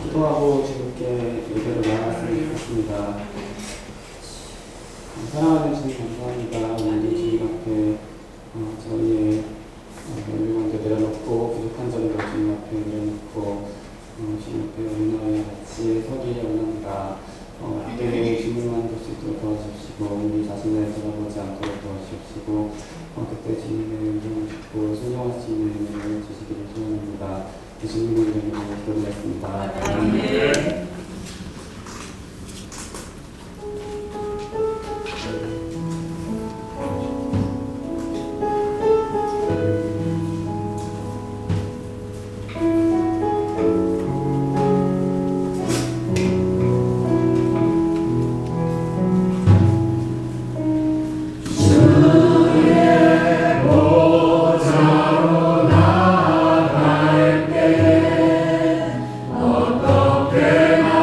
기도하고 주님께 예배로 나아갔으면 좋겠습니다. 사랑하는 주님 감사합니다. 오늘도 주님 앞에 저희의 열망도 내려놓고 부족한 점도 주님 앞에 내려놓고 주님 앞에 은혜와 같이 서기에 원합니다. 그때 주님만 볼 수 있도록 도와주시고 우리 자신을 돌아보지 않도록 도와주시고 그때 주님의 은혜를 듣고 순종할 수 있는 은혜를 주시기를 소원합니다. 주님의 이름으로 기도드렸습니다. 아멘. 어떻게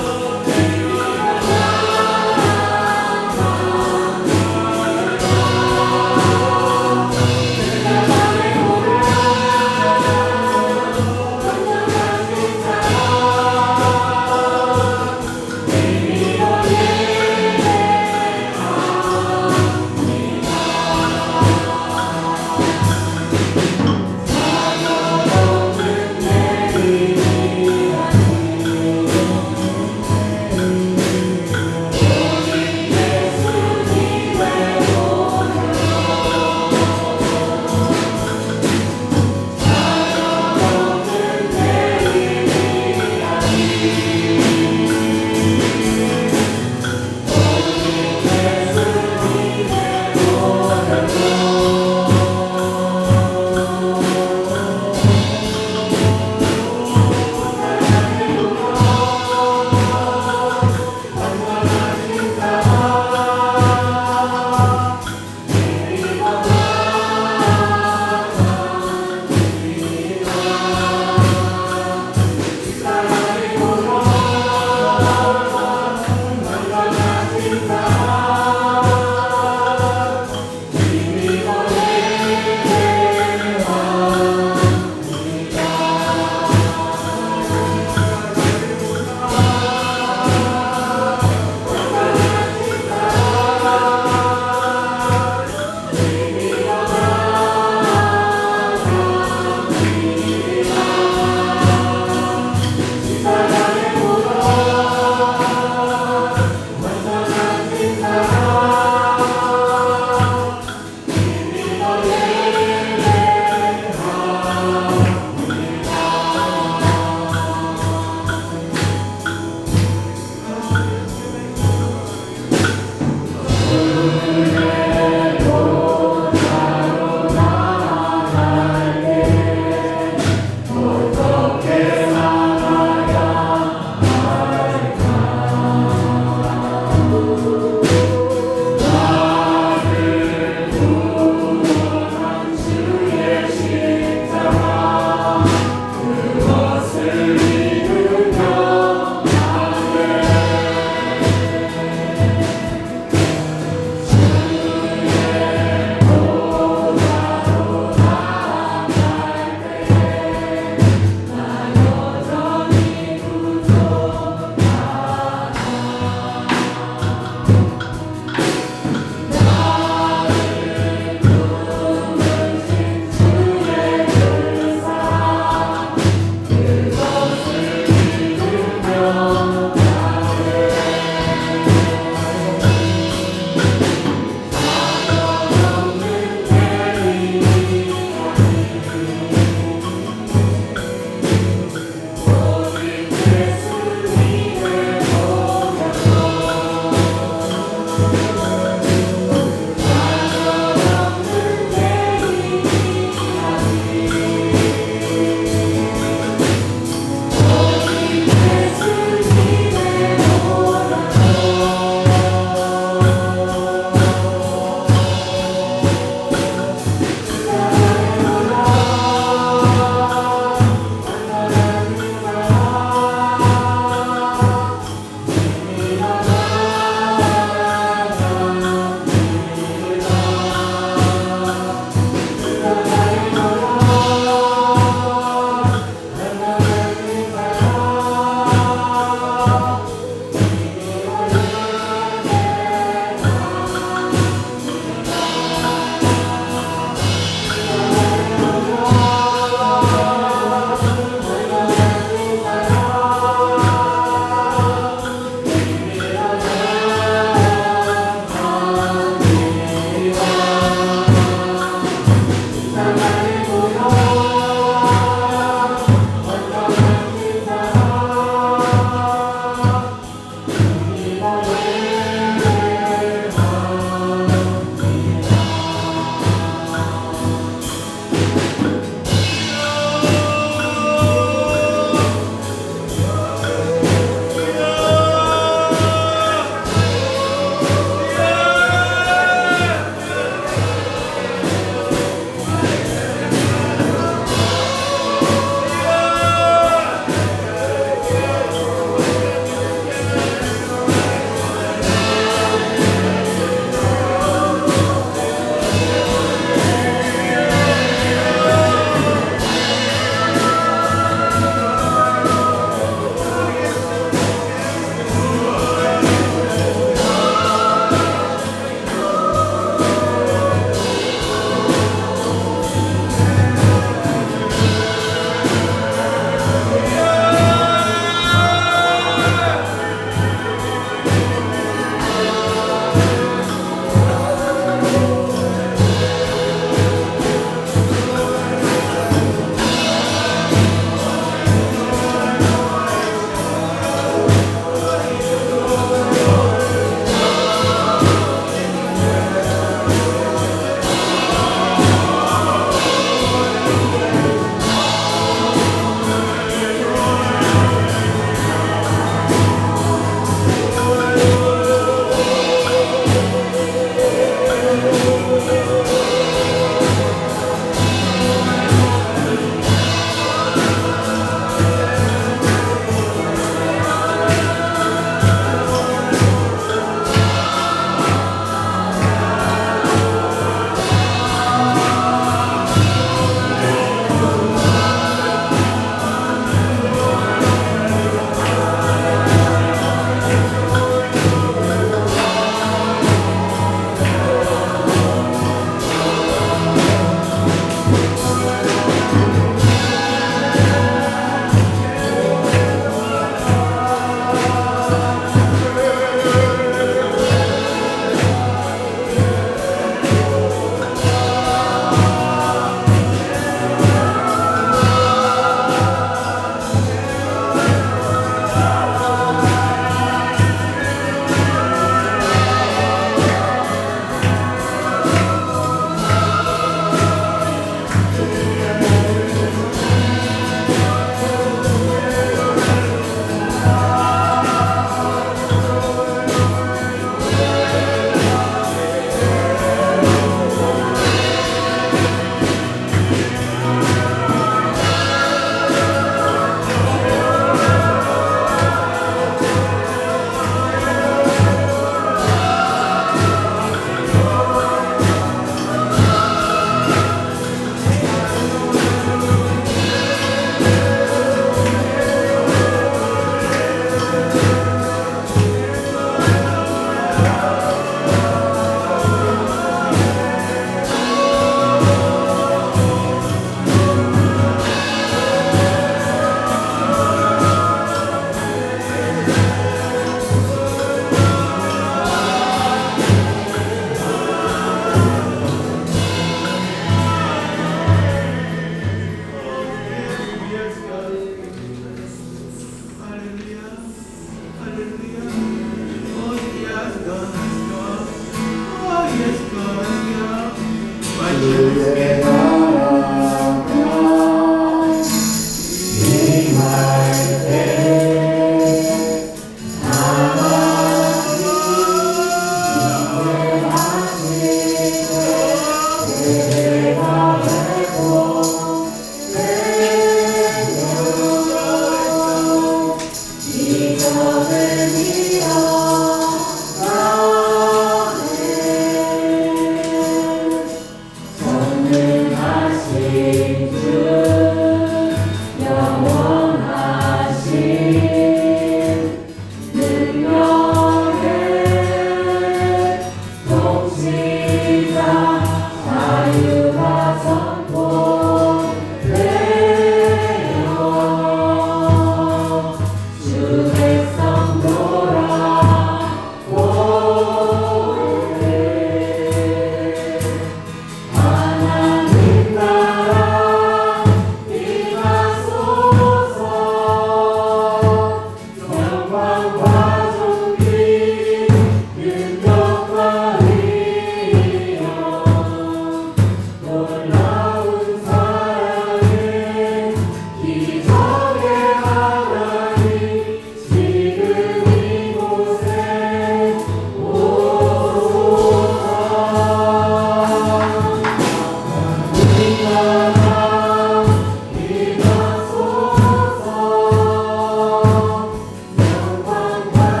영광과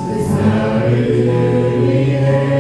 세상을 위해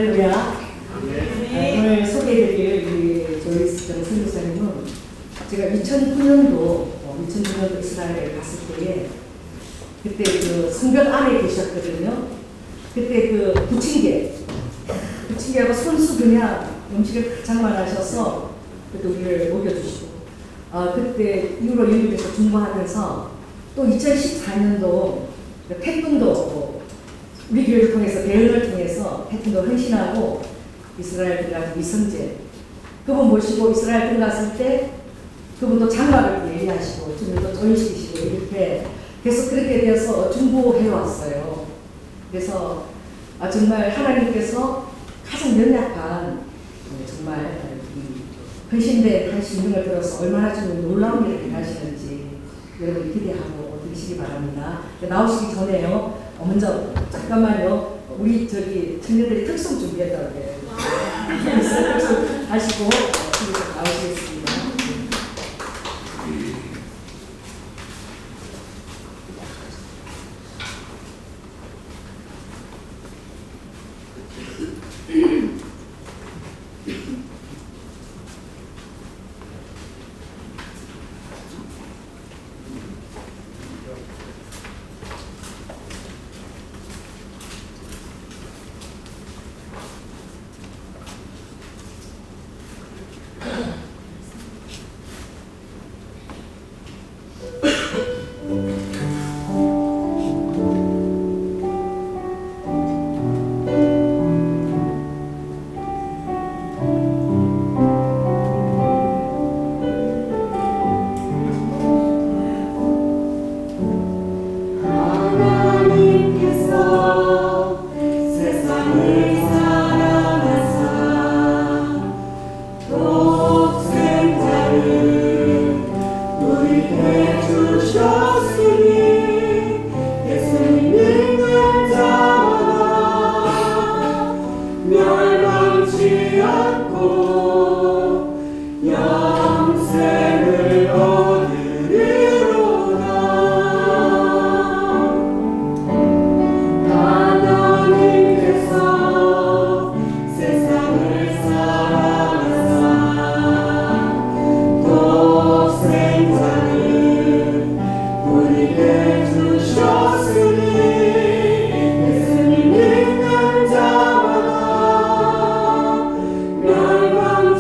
할렐루야. 오늘 소개해드릴 우리 조이스 선교사님은 제가 2009년도 이스라엘에 갔을 때에 그때 그 성벽 안에 계셨거든요. 그때 그 부침개하고 손수 그냥 음식을 가장 많으셔서 그때 우리를 먹여주시고 그때 이후로 영국에서 중보하면서 또 2014년도 태권도 우리 교회를 통해서 대응을 통해서 태권도 헌신하고 이스라엘 들어가서 미성제 그분 모시고 이스라엘 들어갔을 때 그분도 장막을 예리하시고 주님도 조인시키시고 이렇게 계속 그렇게 되어서 중보해 왔어요. 그래서 정말 하나님께서 가장 연약한 정말 헌신된 한 신명을 들어서 얼마나 좀 놀라운 일을 행하시는지 여러분 기대하고 들으시기 바랍니다. 나오시기 전에요. 먼저 잠깐만요. 우리 저기 청년들이 특송 준비했다고 해요. 특송 하시고 나오시겠습니다. 멸망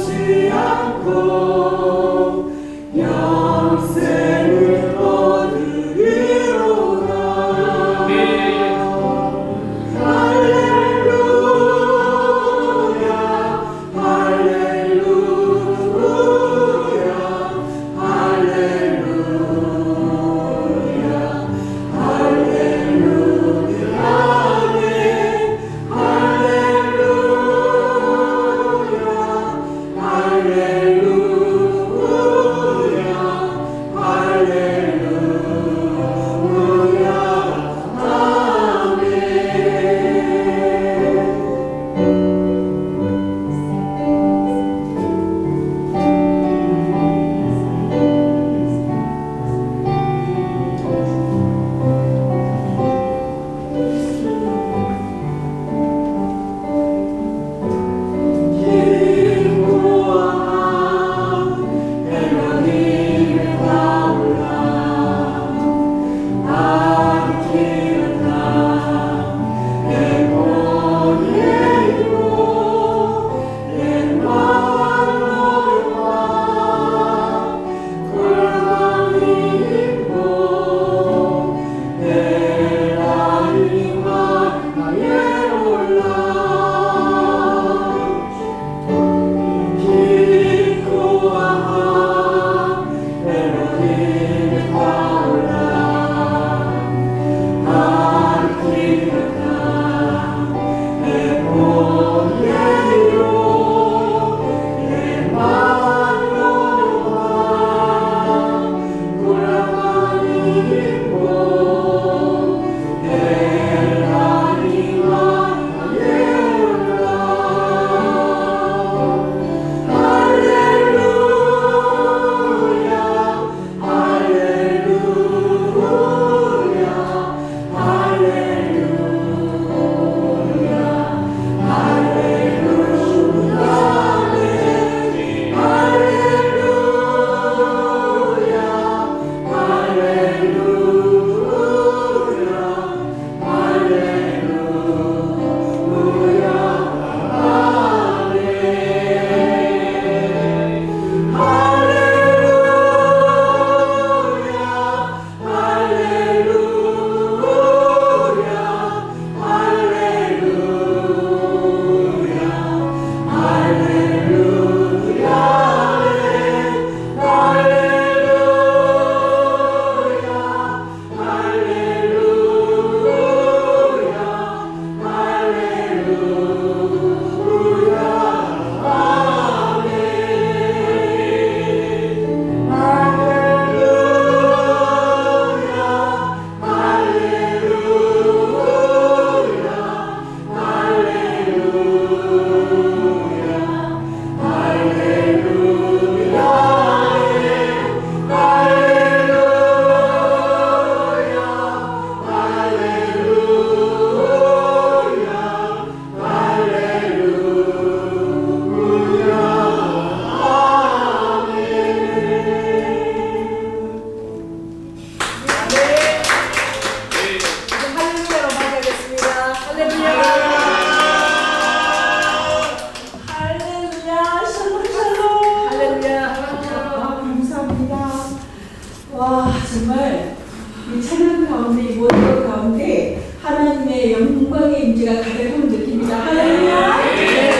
용기가 가득함을 느낍니다. 할렐루야! 네,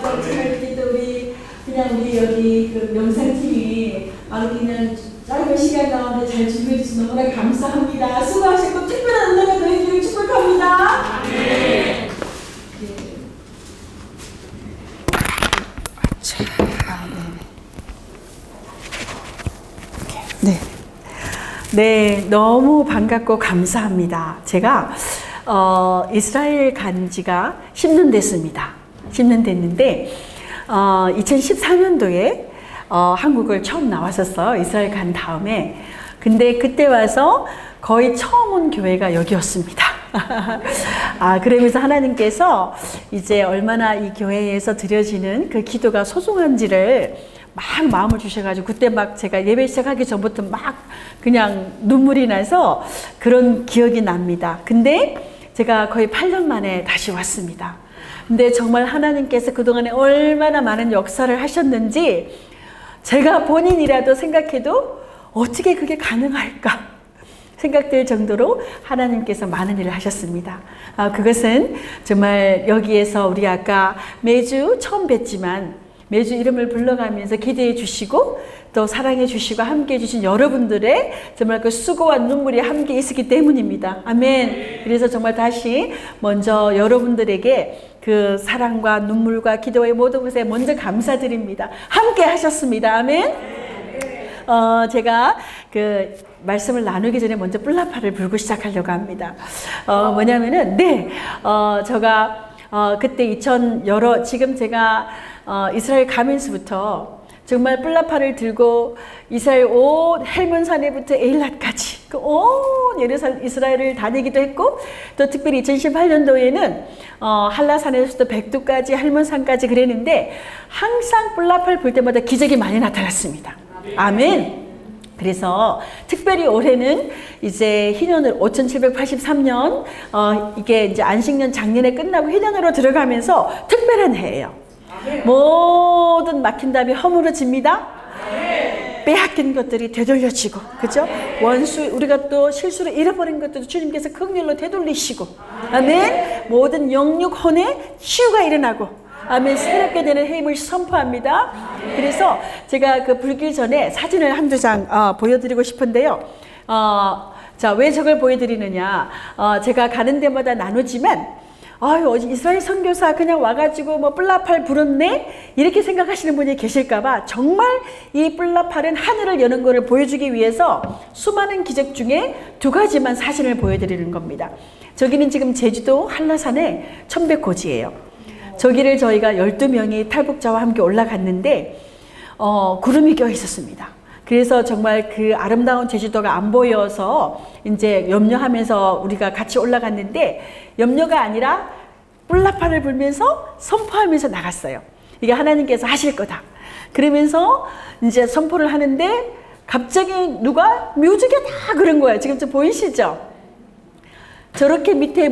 정말 이렇게 또 우리 여기 그 명상팀이 그냥 짧은 시간 가운데 잘 준비해 주셔서 너무나 감사합니다. 수고하셨고 특별한 은혜가 더해주길 축복합니다. 네. 네. 네, 너무 반갑고 감사합니다. 제가 이스라엘 간 지가 10년 됐습니다. 10년 됐는데 2014년도에 한국을 처음 나왔었어요. 이스라엘 간 다음에. 근데 그때 와서 거의 처음 온 교회가 여기였습니다. 그러면서 하나님께서 이제 얼마나 이 교회에서 드려지는 그 기도가 소중한지를 막 마음을 주셔가지고 그때 막 제가 예배 시작하기 전부터 막 그냥 눈물이 나서 그런 기억이 납니다. 근데 제가 거의 8년 만에 다시 왔습니다. 근데 정말 하나님께서 그동안에 얼마나 많은 역사를 하셨는지 제가 본인이라도 생각해도 어떻게 그게 가능할까 생각될 정도로 하나님께서 많은 일을 하셨습니다. 그것은 정말 여기에서 우리 아까 매주 처음 뵀지만 매주 이름을 불러가면서 기대해 주시고 또 사랑해 주시고 함께 해주신 여러분들의 정말 그 수고와 눈물이 함께 있었기 때문입니다. 아멘. 그래서 정말 다시 먼저 여러분들에게 그 사랑과 눈물과 기도의 모든 것에 먼저 감사드립니다. 함께 하셨습니다. 아멘. 제가 그 말씀을 나누기 전에 먼저 뿔라파를 불고 시작하려고 합니다. 뭐냐면은 제가 그때 지금 제가 이스라엘 가면서부터 정말 뿔라파를 들고 이스라엘 온 헬몬산에부터 에일랏까지 온 이스라엘을 다니기도 했고 또 특별히 2018년도에는 한라산에서도 백두까지 헬몬산까지 그랬는데 항상 뿔라파를 볼 때마다 기적이 많이 나타났습니다. 아멘. 그래서 특별히 올해는 이제 희년을 5783년 이게 이제 안식년 작년에 끝나고 희년으로 들어가면서 특별한 해예요. 모든 막힌 담이 허물어집니다. 빼앗긴 것들이 되돌려지고, 그죠? 우리가 또 실수로 잃어버린 것들도 주님께서 긍휼로 되돌리시고, 아멘. 모든 영육 혼에 치유가 일어나고, 아멘. 새롭게 되는 해임을 선포합니다. 그래서 제가 그 불길 전에 사진을 한두 장 보여드리고 싶은데요. 자, 왜 저걸 보여드리느냐? 제가 가는 데마다 나누지만 이스라엘 선교사 그냥 와가지고 뭐 뿔라팔 불었네? 이렇게 생각하시는 분이 계실까봐 정말 이 뿔라팔은 하늘을 여는 것을 보여주기 위해서 수많은 기적 중에 2가지만 사진을 보여드리는 겁니다. 저기는 지금 제주도 한라산의 천백고지예요. 저기를 저희가 12명이 탈북자와 함께 올라갔는데 구름이 껴 있었습니다. 그래서 정말 그 아름다운 제주도가 안 보여서 이제 염려하면서 우리가 같이 올라갔는데 염려가 아니라 뿔라파를 불면서 선포하면서 나갔어요. 이게 하나님께서 하실 거다. 그러면서 이제 선포를 하는데 갑자기 누가 뮤직이다 그런 거예요. 지금 좀 보이시죠? 저렇게 밑에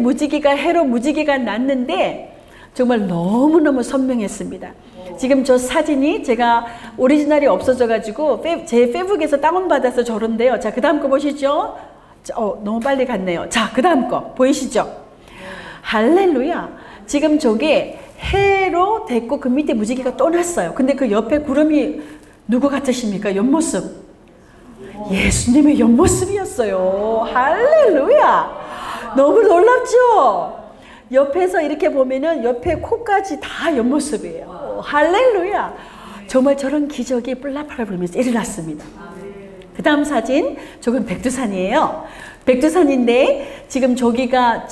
해로 무지개가 났는데 정말 너무너무 선명했습니다. 지금 저 사진이 제가 오리지널이 없어져가지고 제 페북에서 다운받아서 저런데요. 자, 그 다음 거 보시죠. 너무 빨리 갔네요. 자, 그 다음 거 보이시죠? 할렐루야. 지금 저게 해로 됐고 그 밑에 무지개가 또 났어요. 근데 그 옆에 구름이 누구 같으십니까? 옆모습. 예수님의 옆모습이었어요. 할렐루야. 너무 놀랍죠? 옆에서 이렇게 보면은 옆에 코까지 다 옆모습이에요. 할렐루야. 정말 저런 기적이 뿔라파를 불면서 일어났습니다. 그 다음 사진, 저건 백두산이에요. 백두산인데 지금 저기 제가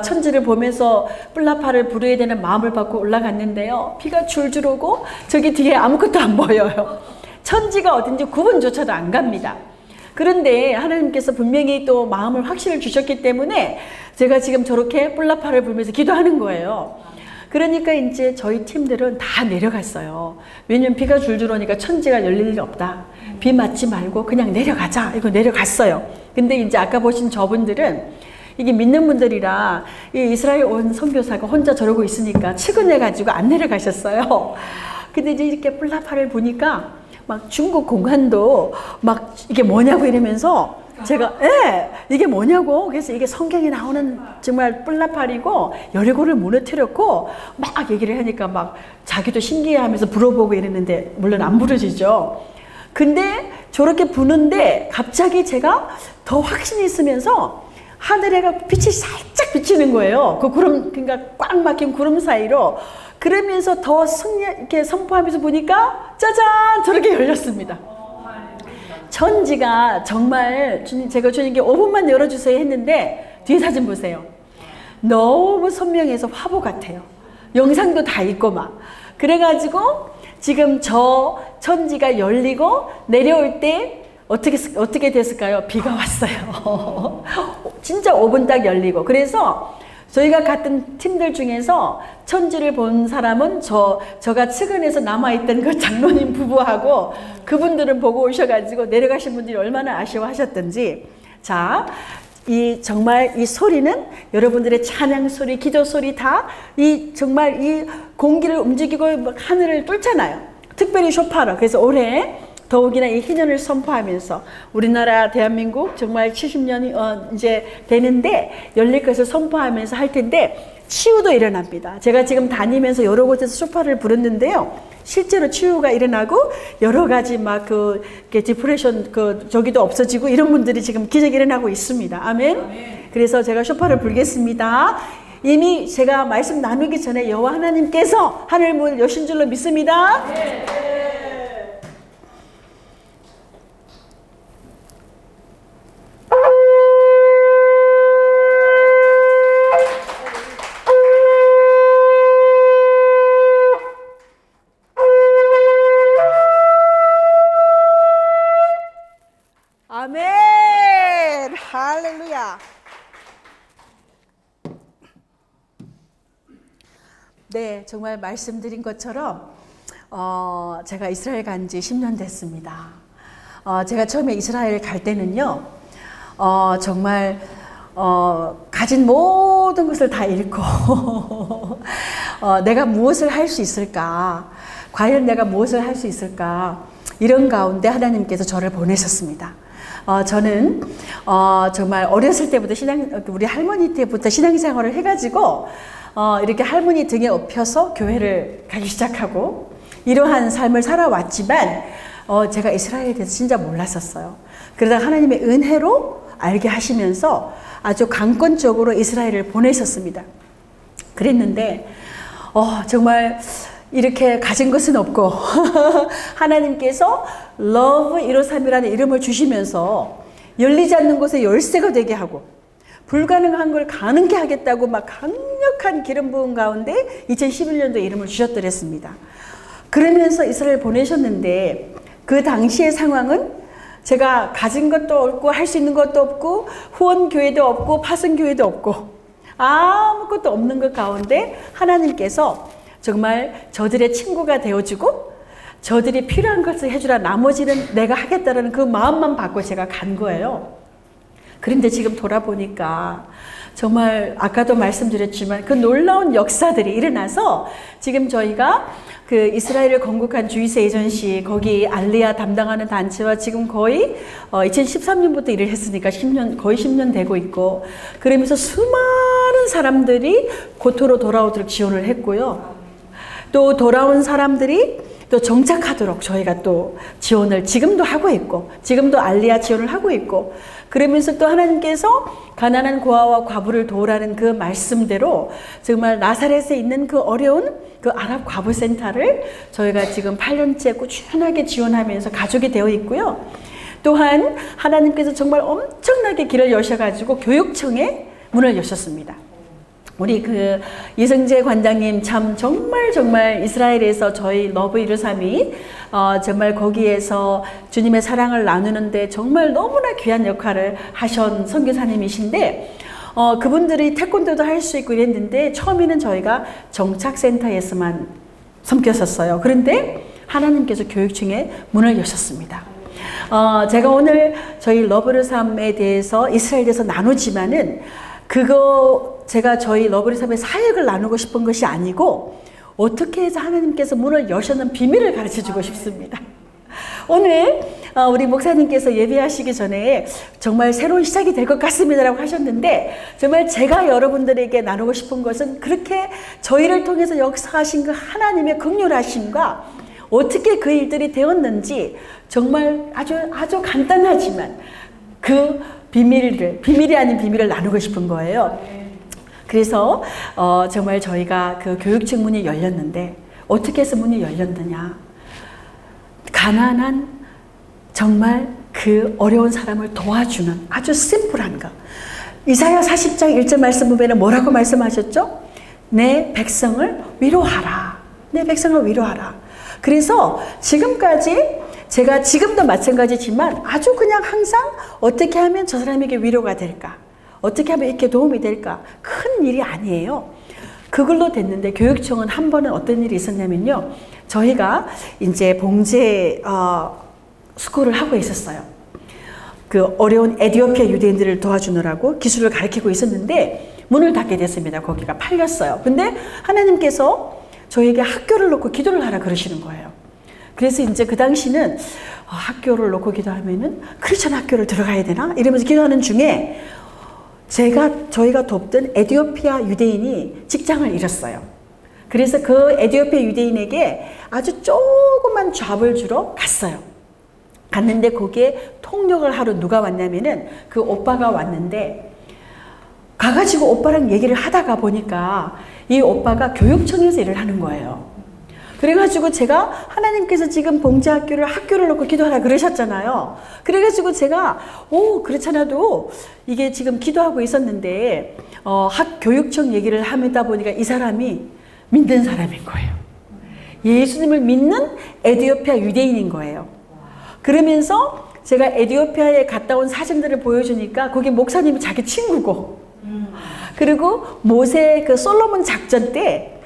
천지를 보면서 뿔라파를 부르게 되는 마음을 받고 올라갔는데요. 비가 줄줄 오고 저기 뒤에 아무것도 안 보여요. 천지가 어딘지 구분조차도 안 갑니다. 그런데 하나님께서 분명히 또 마음을 확신을 주셨기 때문에 제가 지금 저렇게 뿔라파를 불면서 기도하는 거예요. 그러니까 이제 저희 팀들은 다 내려갔어요. 왜냐면 비가 줄줄 오니까 천지가 열릴 일 없다. 비 맞지 말고 그냥 내려가자. 이거 내려갔어요. 근데 이제 아까 보신 저분들은 이게 믿는 분들이라 이 이스라엘 온 선교사가 혼자 저러고 있으니까 측은해가지고 안 내려가셨어요. 근데 이제 이렇게 뿔라파를 보니까 막 중국 공안도 막 이게 뭐냐고 이러면서 제가 이게 뭐냐고. 그래서 이게 성경에 나오는 정말 뿔나팔이고 여리고를 무너뜨렸고 막 얘기를 하니까 막 자기도 신기해하면서 불어보고 이랬는데 물론 안 부러지죠. 근데 저렇게 부는데 갑자기 제가 더 확신이 있으면서 하늘에가 빛이 살짝 비치는 거예요. 그 구름, 그러니까 꽉 막힌 구름 사이로. 그러면서 더 이렇게 선포하면서 보니까 짜잔! 저렇게 열렸습니다. 천지가 정말 제가 주님께 5분만 열어주세요 했는데 뒤에 사진 보세요. 너무 선명해서 화보 같아요. 영상도 다 있고 막. 그래가지고 지금 저 천지가 열리고 내려올 때 어떻게 됐을까요? 비가 왔어요. 진짜 5분 딱 열리고. 그래서 저희가 같은 팀들 중에서 천지를 본 사람은 저가 측은해서 남아있던 그 장로님 부부하고 그분들은 보고 오셔가지고 내려가신 분들이 얼마나 아쉬워하셨던지. 자, 정말 이 소리는 여러분들의 찬양 소리, 기도 소리 다 정말 이 공기를 움직이고 하늘을 뚫잖아요. 특별히 쇼파라. 그래서 올해 더욱이나 이 희년을 선포하면서 우리나라 대한민국 정말 70년이 이제 되는데 열릴 것을 선포하면서 할 텐데 치유도 일어납니다. 제가 지금 다니면서 여러 곳에서 쇼파를 불었는데요. 실제로 치유가 일어나고 여러 가지 막 디프레션 저기도 없어지고 이런 분들이 지금 기적이 일어나고 있습니다. 아멘. 그래서 제가 쇼파를 불겠습니다. 이미 제가 말씀 나누기 전에 여호와 하나님께서 하늘 문을 여신 줄로 믿습니다. 아멘. 할렐루야. 네, 정말 말씀드린 것처럼 제가 이스라엘 간 지 10년 됐습니다. 제가 처음에 이스라엘 갈 때는요, 정말 가진 모든 것을 다 잃고 내가 무엇을 할 수 있을까? 과연 내가 무엇을 할 수 있을까? 이런 가운데 하나님께서 저를 보내셨습니다. 저는 정말 어렸을 때부터 우리 할머니 때부터 신앙생활을 해가지고 이렇게 할머니 등에 업혀서 교회를 가기 시작하고 이러한 삶을 살아왔지만 제가 이스라엘에 대해서 진짜 몰랐었어요. 그러다가 하나님의 은혜로 알게 하시면서 아주 강권적으로 이스라엘을 보내셨습니다. 그랬는데 정말 이렇게 가진 것은 없고 하나님께서 Love 153이라는 이름을 주시면서 열리지 않는 곳에 열쇠가 되게 하고 불가능한 걸 가능케 하겠다고 막 강력한 기름 부음 가운데 2011년도에 이름을 주셨더랬습니다. 그러면서 이스라엘 보내셨는데 그 당시의 상황은 제가 가진 것도 없고 할 수 있는 것도 없고 후원교회도 없고 파송교회도 없고 아무것도 없는 것 가운데 하나님께서 정말 저들의 친구가 되어주고 저들이 필요한 것을 해주라 나머지는 내가 하겠다라는 그 마음만 받고 제가 간 거예요. 그런데 지금 돌아보니까 정말 아까도 말씀드렸지만 그 놀라운 역사들이 일어나서 지금 저희가 그 이스라엘을 건국한 주이스 에이전시 거기 알리아 담당하는 단체와 지금 거의 2013년부터 일을 했으니까 거의 10년 되고 있고 그러면서 수많은 사람들이 고토로 돌아오도록 지원을 했고요. 또 돌아온 사람들이 또 정착하도록 저희가 또 지원을 지금도 하고 있고 지금도 알리아 지원을 하고 있고 그러면서 또 하나님께서 가난한 고아와 과부를 도우라는 그 말씀대로 정말 나사렛에 있는 그 어려운 그 아랍 과부 센터를 저희가 지금 8년째 꾸준하게 지원하면서 가족이 되어 있고요. 또한 하나님께서 정말 엄청나게 길을 여셔가지고 교육청에 문을 여셨습니다. 우리 그 이성재 관장님 참 정말 이스라엘에서 저희 러브 153이 정말 거기에서 주님의 사랑을 나누는데 정말 너무나 귀한 역할을 하신 선교사님이신데 그분들이 태권도도 할 수 있고 이랬는데 처음에는 저희가 정착센터에서만 섬겼었어요. 그런데 하나님께서 교육청에 문을 여셨습니다. 제가 오늘 저희 러브 153에 대해서 이스라엘에 대해서 나누지만은 제가 저희 러브 153의 사역을 나누고 싶은 것이 아니고 어떻게 해서 하나님께서 문을 여셨는 비밀을 가르쳐 주고 싶습니다. 오늘 우리 목사님께서 예배하시기 전에 정말 새로운 시작이 될 것 같습니다라고 하셨는데, 정말 제가 여러분들에게 나누고 싶은 것은 그렇게 저희를 통해서 역사하신 그 하나님의 긍휼하심과 어떻게 그 일들이 되었는지 정말 아주 간단하지만 그 비밀이 아닌 비밀을 나누고 싶은 거예요. 그래서 정말 저희가 그 교육청 문이 열렸는데 어떻게 해서 문이 열렸느냐. 가난한 정말 그 어려운 사람을 도와주는 아주 심플한 거. 이사야 40장 1절 말씀 보면 뭐라고 말씀하셨죠? 내 백성을 위로하라. 내 백성을 위로하라. 그래서 지금까지 제가 지금도 마찬가지지만 아주 그냥 항상 어떻게 하면 저 사람에게 위로가 될까? 어떻게 하면 이렇게 도움이 될까? 큰 일이 아니에요. 그걸로 됐는데 교육청은 한 번은 어떤 일이 있었냐면요. 저희가 이제 봉제 스쿨을 하고 있었어요. 그 어려운 에티오피아 유대인들을 도와주느라고 기술을 가르치고 있었는데 문을 닫게 됐습니다. 거기가 팔렸어요. 근데 하나님께서 저에게 학교를 놓고 기도를 하라 그러시는 거예요. 그래서 이제 그 당시는 학교를 놓고 기도하면은 크리스천 학교를 들어가야 되나? 이러면서 기도하는 중에 저희가 돕던 에티오피아 유대인이 직장을 잃었어요. 그래서 그 에티오피아 유대인에게 아주 조그만 잡을 주러 갔어요. 갔는데 거기에 통역을 하러 누가 왔냐면은 그 오빠가 왔는데 가가지고 오빠랑 얘기를 하다가 보니까 이 오빠가 교육청에서 일을 하는 거예요. 그래가지고 제가 하나님께서 지금 봉제학교를 학교를 놓고 기도하라 그러셨잖아요. 그래가지고 제가 그렇잖아도 이게 지금 기도하고 있었는데 교육청 얘기를 하다 보니까 이 사람이 믿는 사람인 거예요. 예수님을 믿는 에티오피아 유대인인 거예요. 그러면서 제가 에티오피아에 갔다 온 사진들을 보여주니까 거기 목사님이 자기 친구고 그리고 모세 그 솔로몬 작전 때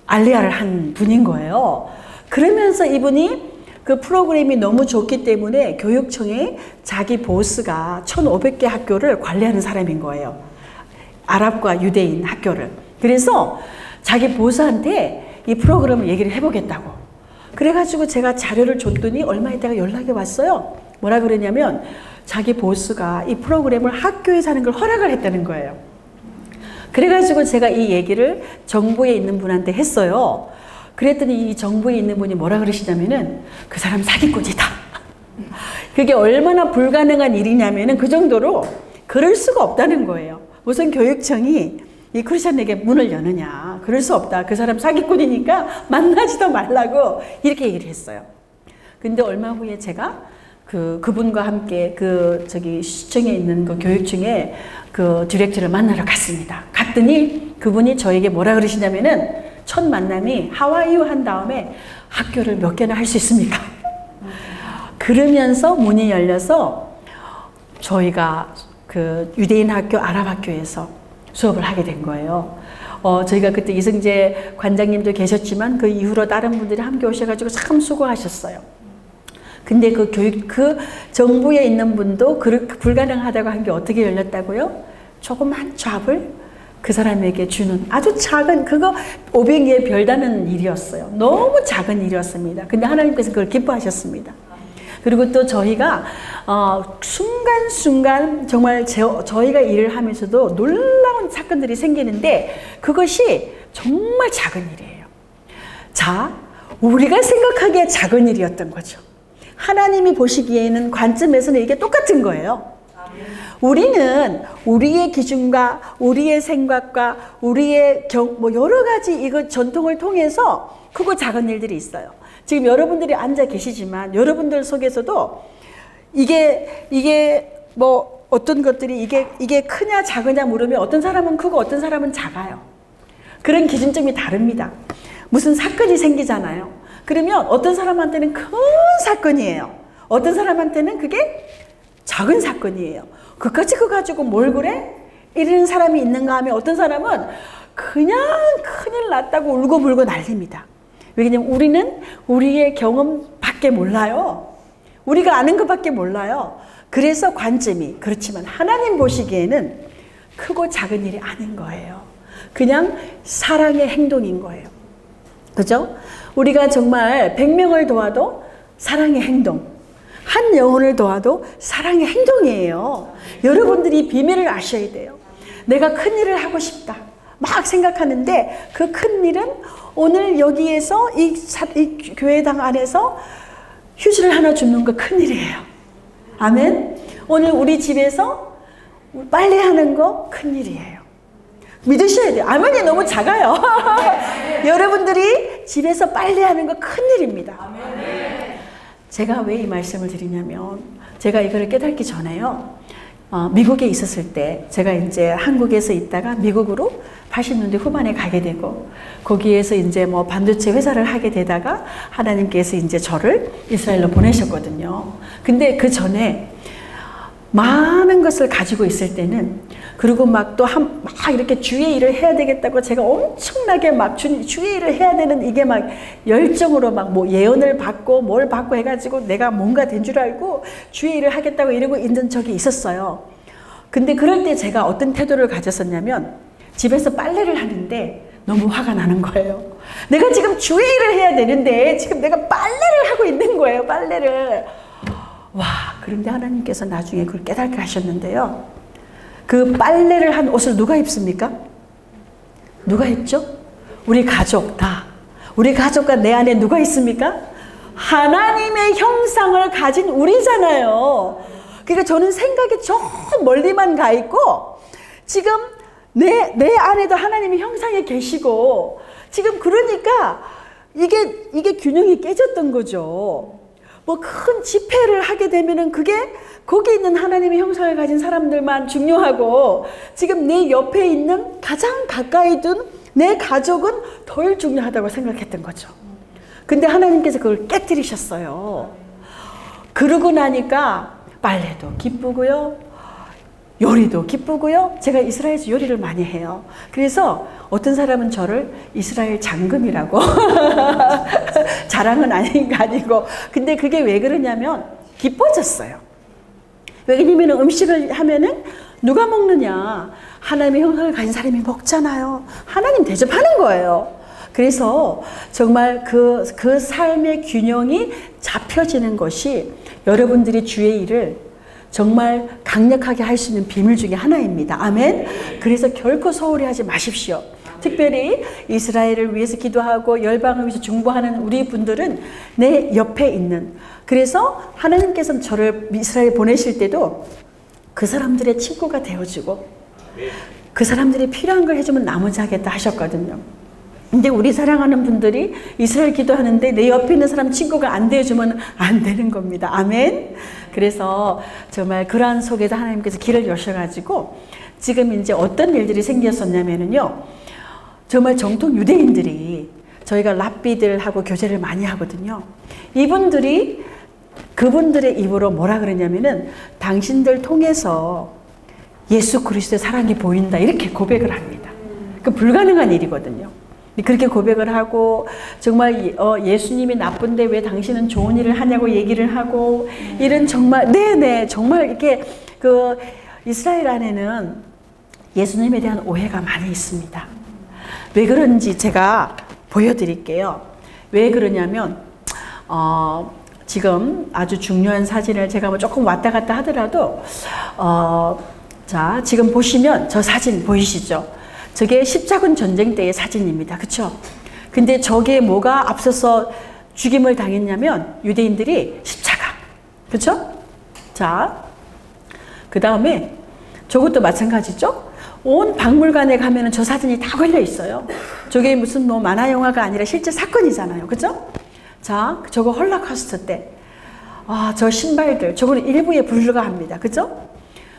알리아를 한 분인 거예요. 그러면서 이분이 그 프로그램이 너무 좋기 때문에 교육청에 자기 보스가 1,500개 학교를 관리하는 사람인 거예요. 아랍과 유대인 학교를. 그래서 자기 보스한테 이 프로그램을 얘기를 해보겠다고. 그래가지고 제가 자료를 줬더니 얼마 있다가 연락이 왔어요. 뭐라 그러냐면 자기 보스가 이 프로그램을 학교에서 하는 걸 허락을 했다는 거예요. 그래가지고 제가 이 얘기를 정부에 있는 분한테 했어요. 그랬더니 이 정부에 있는 분이 뭐라 그러시냐면은 그 사람 사기꾼이다. 그게 얼마나 불가능한 일이냐면은 그 정도로 그럴 수가 없다는 거예요. 무슨 교육청이 이 크리스천에게 문을 여느냐. 그럴 수 없다. 그 사람 사기꾼이니까 만나지도 말라고 이렇게 얘기를 했어요. 근데 얼마 후에 제가 그분과 함께 시청에 있는 그 교육청에 그 디렉터를 만나러 갔습니다. 갔더니 그분이 저에게 뭐라 그러시냐면은 첫 만남이 하와이유 한 다음에 학교를 몇 개나 할 수 있습니까? 그러면서 문이 열려서 저희가 그 유대인 학교, 아랍 학교에서 수업을 하게 된 거예요. 저희가 그때 이승재 관장님도 계셨지만 그 이후로 다른 분들이 함께 오셔가지고 참 수고하셨어요. 근데 그 정부에 있는 분도 불가능하다고 한 게 어떻게 열렸다고요? 조그만 잡을 그 사람에게 주는 아주 작은, 그거 500의 별다는 일이었어요. 너무 작은 일이었습니다. 근데 하나님께서 그걸 기뻐하셨습니다. 그리고 또 저희가 순간순간 정말 저희가 일을 하면서도 놀라운 사건들이 생기는데 그것이 정말 작은 일이에요. 자, 우리가 생각하기에 작은 일이었던 거죠. 하나님이 보시기에는 관점에서는 이게 똑같은 거예요. 우리는 우리의 기준과 우리의 생각과 우리의 여러 가지 이거 전통을 통해서 크고 작은 일들이 있어요. 지금 여러분들이 앉아 계시지만 여러분들 속에서도 이게 어떤 것들이 이게 크냐 작으냐 물으면 어떤 사람은 크고 어떤 사람은 작아요. 그런 기준점이 다릅니다. 무슨 사건이 생기잖아요. 그러면 어떤 사람한테는 큰 사건이에요. 어떤 사람한테는 그게 작은 사건이에요. 그까지 그거 가지고 뭘 그래? 이런 사람이 있는가 하면 어떤 사람은 그냥 큰일 났다고 울고불고 난립니다. 왜냐면 우리는 우리의 경험밖에 몰라요. 우리가 아는 것밖에 몰라요. 그래서 관점이 그렇지만 하나님 보시기에는 크고 작은 일이 아닌 거예요. 그냥 사랑의 행동인 거예요. 그죠? 우리가 정말 100명을 도와도 사랑의 행동. 한 영혼을 도와도 사랑의 행동이에요. 여러분들이 이 비밀을 아셔야 돼요. 내가 큰 일을 하고 싶다 막 생각하는데 그 큰 일은 오늘 여기에서 이 교회당 안에서 휴지를 하나 줍는 거 큰 일이에요. 아멘. 오늘 우리 집에서 빨래하는 거 큰 일이에요. 믿으셔야 돼요. 아멘이 너무 작아요. 여러분들이 집에서 빨래하는 거 큰 일입니다. 제가 왜 이 말씀을 드리냐면 제가 이거를 깨닫기 전에요. 미국에 있었을 때 제가 이제 한국에서 있다가 미국으로 80년대 후반에 가게 되고 거기에서 이제 뭐 반도체 회사를 하게 되다가 하나님께서 이제 저를 이스라엘로 보내셨거든요. 근데 그 전에 많은 것을 가지고 있을 때는 그리고 막 또 막 이렇게 주의 일을 해야 되겠다고 제가 엄청나게 막 주의 일을 해야 되는 이게 막 열정으로 막 뭐 예언을 받고 뭘 받고 해가지고 내가 뭔가 된 줄 알고 주의 일을 하겠다고 이러고 있는 적이 있었어요. 근데 그럴 때 제가 어떤 태도를 가졌었냐면 집에서 빨래를 하는데 너무 화가 나는 거예요. 내가 지금 주의 일을 해야 되는데 지금 내가 빨래를 하고 있는 거예요. 빨래를. 와, 그런데 하나님께서 나중에 그걸 깨닫게 하셨는데요. 그 빨래를 한 옷을 누가 입습니까? 누가 입죠? 우리 가족 다. 우리 가족과 내 안에 누가 있습니까? 하나님의 형상을 가진 우리잖아요. 그러니까 저는 생각이 저 멀리만 가 있고 지금 내 안에도 하나님의 형상이 계시고 지금 그러니까 이게 균형이 깨졌던 거죠. 뭐 큰 집회를 하게 되면은 그게 거기 있는 하나님의 형상을 가진 사람들만 중요하고 지금 내 옆에 있는 가장 가까이 둔 내 가족은 덜 중요하다고 생각했던 거죠. 근데 하나님께서 그걸 깨뜨리셨어요. 그러고 나니까 빨래도 기쁘고요. 요리도 기쁘고요. 제가 이스라엘에서 요리를 많이 해요. 그래서 어떤 사람은 저를 이스라엘 장금이라고 자랑은 아니고 근데 그게 왜 그러냐면 기뻐졌어요. 왜냐면 음식을 하면은 누가 먹느냐 하나님의 형상을 가진 사람이 먹잖아요. 하나님 대접하는 거예요. 그래서 정말 그 삶의 균형이 잡혀지는 것이 여러분들이 주의 일을 정말 강력하게 할 수 있는 비밀 중에 하나입니다. 아멘. 그래서 결코 소홀히 하지 마십시오. 특별히 이스라엘을 위해서 기도하고 열방을 위해서 중보하는 우리 분들은 내 옆에 있는 그래서 하나님께서는 저를 이스라엘에 보내실 때도 그 사람들의 친구가 되어주고 그 사람들이 필요한 걸 해주면 나머지 하겠다 하셨거든요. 근데 우리 사랑하는 분들이 이스라엘 기도하는데 내 옆에 있는 사람 친구가 안 되어주면 안 되는 겁니다. 아멘. 그래서 정말 그러한 속에서 하나님께서 길을 여셔가지고 지금 이제 어떤 일들이 생겼었냐면요. 정말 정통 유대인들이 저희가 랍비들하고 교제를 많이 하거든요. 이분들이 그분들의 입으로 뭐라 그러냐면은 당신들 통해서 예수 그리스도의 사랑이 보인다 이렇게 고백을 합니다. 그 불가능한 일이거든요. 그렇게 고백을 하고 정말 예수님이 나쁜데 왜 당신은 좋은 일을 하냐고 얘기를 하고 이런 정말 네네 정말 이렇게 그 이스라엘 안에는 예수님에 대한 오해가 많이 있습니다. 왜 그런지 제가 보여드릴게요. 왜 그러냐면 지금 아주 중요한 사진을 제가 뭐 조금 왔다 갔다 하더라도 자 지금 보시면 저 사진 보이시죠? 저게 십자군 전쟁 때의 사진입니다. 그렇죠? 근데 저게 뭐가 앞서서 죽임을 당했냐면 유대인들이 십자가. 그렇죠? 자, 그 다음에 저것도 마찬가지죠? 온 박물관에 가면은 저 사진이 다 걸려 있어요. 저게 무슨 뭐 만화 영화가 아니라 실제 사건이잖아요. 그렇죠? 자, 저거 홀로코스트 때. 아, 저 신발들. 저거는 일부에 불과합니다. 그렇죠?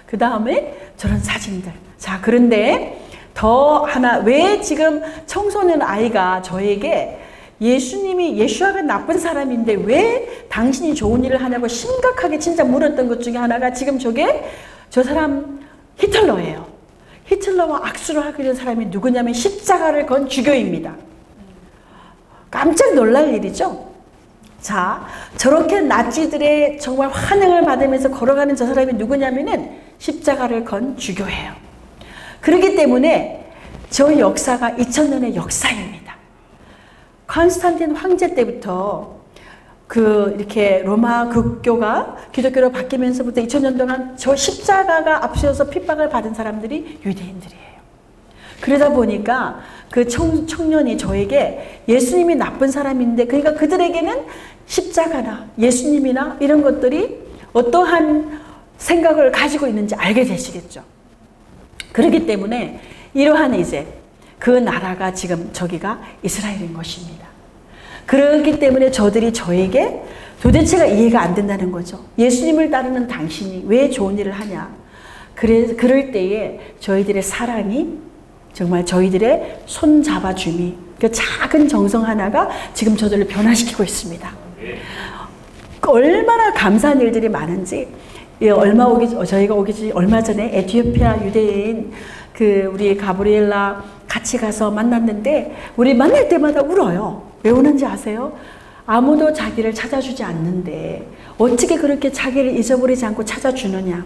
그 다음에 저런 사진들. 자, 그런데 더 하나 왜 지금 청소년 아이가 저에게 예수님이 예수아가 나쁜 사람인데 왜 당신이 좋은 일을 하냐고 심각하게 진짜 물었던 것 중에 하나가 지금 저게 저 사람 히틀러예요. 히틀러와 악수를 하게 된 사람이 누구냐면 십자가를 건 주교입니다. 깜짝 놀랄 일이죠. 자, 저렇게 나치들의 정말 환영을 받으면서 걸어가는 저 사람이 누구냐면은 십자가를 건 주교예요. 그렇기 때문에 저 역사가 2000년의 역사입니다. 콘스탄틴 황제 때부터 이렇게 로마 국교가 기독교로 바뀌면서부터 2000년 동안 저 십자가가 앞서서 핍박을 받은 사람들이 유대인들이에요. 그러다 보니까 그 청년이 저에게 예수님이 나쁜 사람인데, 그러니까 그들에게는 십자가나 예수님이나 이런 것들이 어떠한 생각을 가지고 있는지 알게 되시겠죠. 그렇기 때문에 이러한 이제 그 나라가 지금 저기가 이스라엘인 것입니다. 그렇기 때문에 저에게 도대체가 이해가 안 된다는 거죠. 예수님을 따르는 당신이 왜 좋은 일을 하냐. 그럴 때에 저희들의 사랑이, 정말 저희들의 손 잡아줌이, 그 작은 정성 하나가 지금 저들을 변화시키고 있습니다. 얼마나 감사한 일들이 많은지, 저희가 오기 전에 얼마 전에 에티오피아 유대인 우리 가브리엘라 같이 가서 만났는데, 우리 만날 때마다 울어요. 왜 우는지 아세요? 아무도 자기를 찾아주지 않는데 어떻게 그렇게 자기를 잊어버리지 않고 찾아주느냐.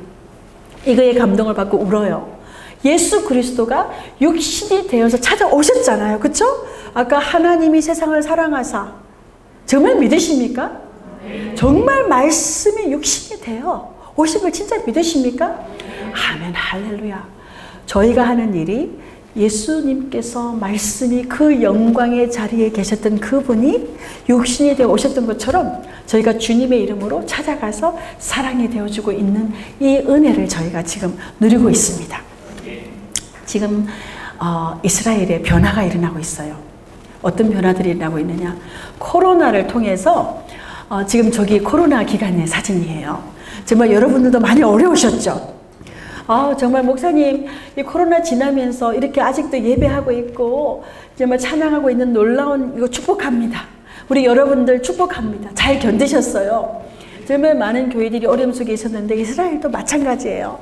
이거에 감동을 받고 울어요. 예수 그리스도가 육신이 되어서 찾아오셨잖아요. 그렇죠? 아까 하나님이 세상을 사랑하사, 정말 믿으십니까? 정말 말씀이 육신이 되어 오신 걸 진짜 믿으십니까? 아멘, 할렐루야. 저희가 하는 일이 예수님께서 말씀이 그 영광의 자리에 계셨던 그분이 육신이 되어 오셨던 것처럼 저희가 주님의 이름으로 찾아가서 사랑이 되어주고 있는 이 은혜를 저희가 지금 누리고 있습니다. 지금 이스라엘에 변화가 일어나고 있어요. 어떤 변화들이 일어나고 있느냐. 코로나를 통해서 지금 저기 코로나 기간의 사진이에요. 정말 여러분들도 많이 어려우셨죠? 정말 목사님, 이 코로나 지나면서 이렇게 아직도 예배하고 있고 정말 찬양하고 있는 놀라운 이거 축복합니다. 우리 여러분들 축복합니다. 잘 견디셨어요. 정말 많은 교회들이 어려움 속에 있었는데 이스라엘도 마찬가지예요.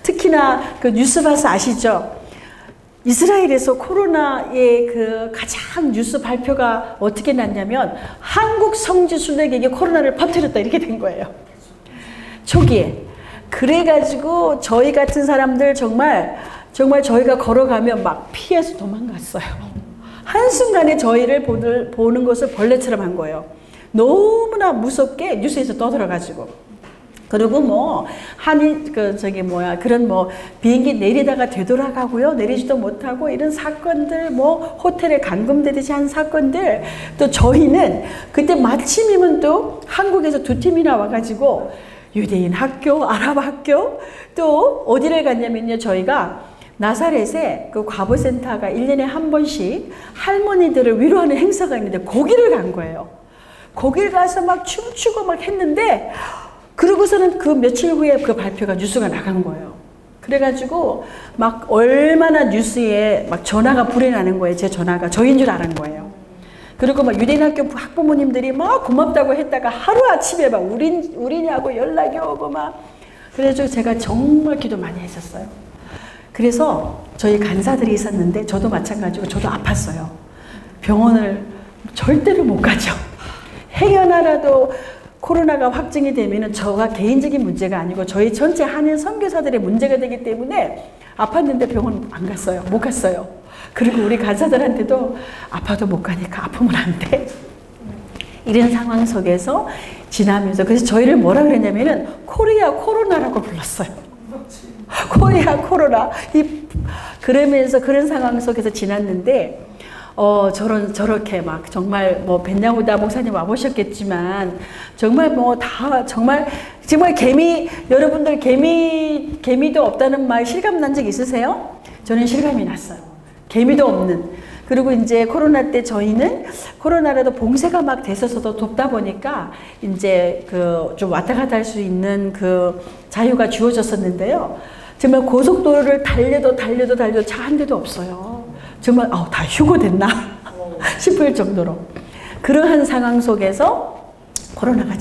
특히나 그 뉴스 봐서 아시죠? 이스라엘에서 코로나의 그 가장 뉴스 발표가 어떻게 났냐면 한국 성지 순례객이 코로나를 퍼뜨렸다 이렇게 된 거예요. 초기에. 그래가지고 저희 같은 사람들 정말 저희가 걸어가면 막 피해서 도망갔어요. 한순간에 저희를 보는 것을 벌레처럼 한 거예요. 너무나 무섭게 뉴스에서 떠들어가지고. 그리고 그런 비행기 내리다가 되돌아가고요. 내리지도 못하고 이런 사건들, 호텔에 감금되듯이 한 사건들. 또 저희는 그때 마침이면 또 한국에서 2팀이나 와가지고 유대인 학교, 아랍 학교, 또 어디를 갔냐면요. 저희가 나사렛에 그 과부센터가 1년에 한 번씩 할머니들을 위로하는 행사가 있는데 거기를 간 거예요. 거길 가서 막 춤추고 막 했는데, 그러고서는 그 며칠 후에 그 발표가 뉴스가 나간 거예요. 그래가지고 막 얼마나 뉴스에 막 전화가 불이 나는 거예요. 제 전화가 저인 줄 아는 거예요. 그리고 막 유대인 학교 학부모님들이 막 고맙다고 했다가 하루아침에 막 우리냐고 연락이 오고 막. 그래서 제가 정말 기도 많이 했었어요. 그래서 저희 간사들이 있었는데 저도 마찬가지고 저도 아팠어요. 병원을 절대로 못 가죠. 행여나라도 코로나가 확진이 되면은 저가 개인적인 문제가 아니고 저희 전체 한인 선교사들의 문제가 되기 때문에 아팠는데 병원 안 갔어요. 못 갔어요. 그리고 우리 간사들한테도 아파도 못 가니까 아프면 안 돼. 이런 상황 속에서 지나면서, 그래서 저희를 뭐라 그랬냐면은 코리아 코로나라고 불렀어요. 코리아 코로나. 그러면서 그런 상황 속에서 지났는데, 저렇게 막 정말 벤야후다 목사님 와보셨겠지만 정말 정말 여러분들 개미도 없다는 말 실감 난 적 있으세요? 저는 실감이 났어요. 개미도 없는. 그리고 이제 코로나 때 저희는 코로나라도 봉쇄가 막 됐어서도 덥다 보니까 이제 좀 왔다 갔다 할 수 있는 그 자유가 주어졌었는데요. 정말 고속도로를 달려도 차 한 대도 없어요. 정말 다 휴고됐나 싶을 정도로 그러한 상황 속에서 코로나가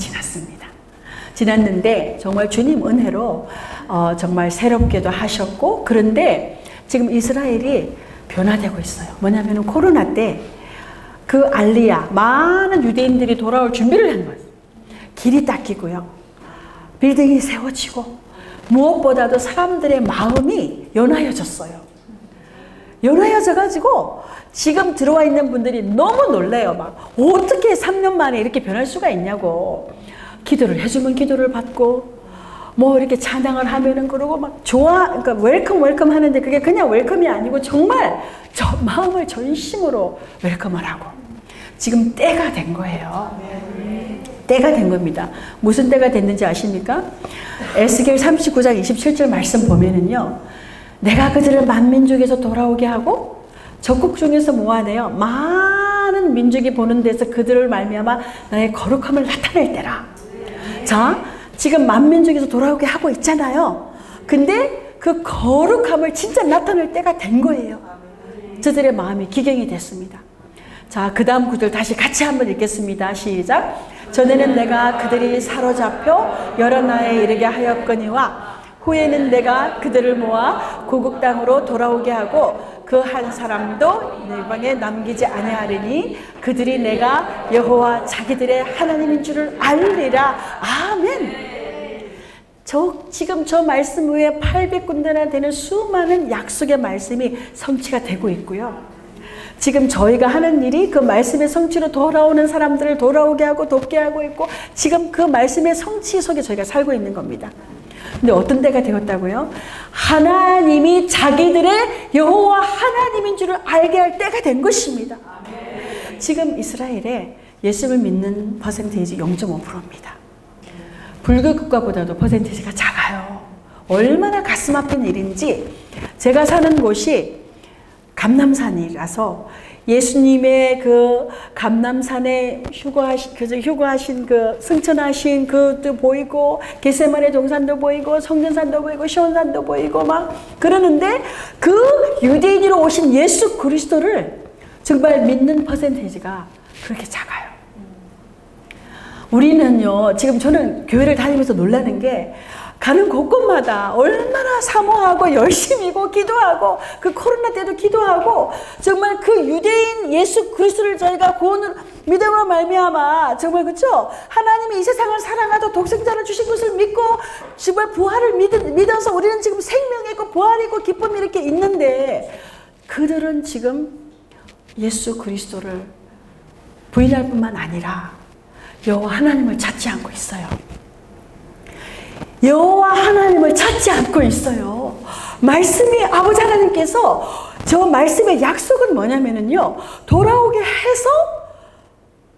지났는데 정말 주님 은혜로 정말 새롭게도 하셨고, 그런데 지금 이스라엘이 변화되고 있어요. 뭐냐면 코로나 때 그 알리야 많은 유대인들이 돌아올 준비를 한 거예요. 길이 닦이고요, 빌딩이 세워지고, 무엇보다도 사람들의 마음이 연하여졌어요. 연하여져가지고 지금 들어와 있는 분들이 너무 놀래요. 막 어떻게 3년 만에 이렇게 변할 수가 있냐고. 기도를 해주면 기도를 받고 뭐 이렇게 찬양을 하면은 그러고 막 그러니까 웰컴 하는데 그게 그냥 웰컴이 아니고 정말 저 마음을 전심으로 웰컴을 하고 지금 때가 된 거예요. 때가 된 겁니다. 무슨 때가 됐는지 아십니까? 에스겔 39장 27절 말씀 보면은요. 내가 그들을 만민족에서 돌아오게 하고 적국 중에서 모아내어 많은 민족이 보는 데서 그들을 말미암아 나의 거룩함을 나타낼 때라. 자, 지금 만민족에서 돌아오게 하고 있잖아요. 근데 그 거룩함을 진짜 나타낼 때가 된 거예요. 저들의 마음이 기경이 됐습니다. 자, 그 다음 구절 다시 같이 한번 읽겠습니다. 시작. 전에는 내가 그들이 사로잡혀 여러 나라에 이르게 하였거니와 후에는 내가 그들을 모아 고국 땅으로 돌아오게 하고 그 한 사람도 내 방에 남기지 아니하리니 그들이 내가 여호와 자기들의 하나님인 줄을 알리라. 아멘. 지금 저 말씀 외에 800군데나 되는 수많은 약속의 말씀이 성취가 되고 있고요. 지금 저희가 하는 일이 그 말씀의 성취로 돌아오는 사람들을 돌아오게 하고 돕게 하고 있고 지금 그 말씀의 성취 속에 저희가 살고 있는 겁니다. 근데 어떤 때가 되었다고요? 하나님이 자기들의 여호와 하나님인 줄을 알게 할 때가 된 것입니다. 지금 이스라엘에 예수를 믿는 퍼센테이지 0.5%입니다. 불교 국가보다도 퍼센테이지가 작아요. 얼마나 가슴 아픈 일인지 제가 사는 곳이 감남산이라서 예수님의 그 감남산에 휴거하신 그 승천하신 그도 보이고 겟세마네 동산도 보이고 성전산도 보이고 시온산도 보이고 막 그러는데 그 유대인으로 오신 예수 그리스도를 정말 믿는 퍼센테이지가 그렇게 작아요. 우리는요, 지금 저는 교회를 다니면서 놀라는 게 가는 곳곳마다 얼마나 사모하고 열심히고 기도하고 그 코로나 때도 기도하고 정말 그 유대인 예수 그리스도를 저희가 구원을 믿음으로 말미암아 정말 그렇죠? 하나님이 이 세상을 사랑하고 독생자를 주신 것을 믿고 정말 부활을 믿어서 우리는 지금 생명이고 부활이고 기쁨이 이렇게 있는데 그들은 지금 예수 그리스도를 부인할 뿐만 아니라 여호와 하나님을 찾지 않고 있어요. 여호와 하나님을 찾지 않고 있어요. 말씀이 아버지 하나님께서 저 말씀의 약속은 뭐냐면은요. 돌아오게 해서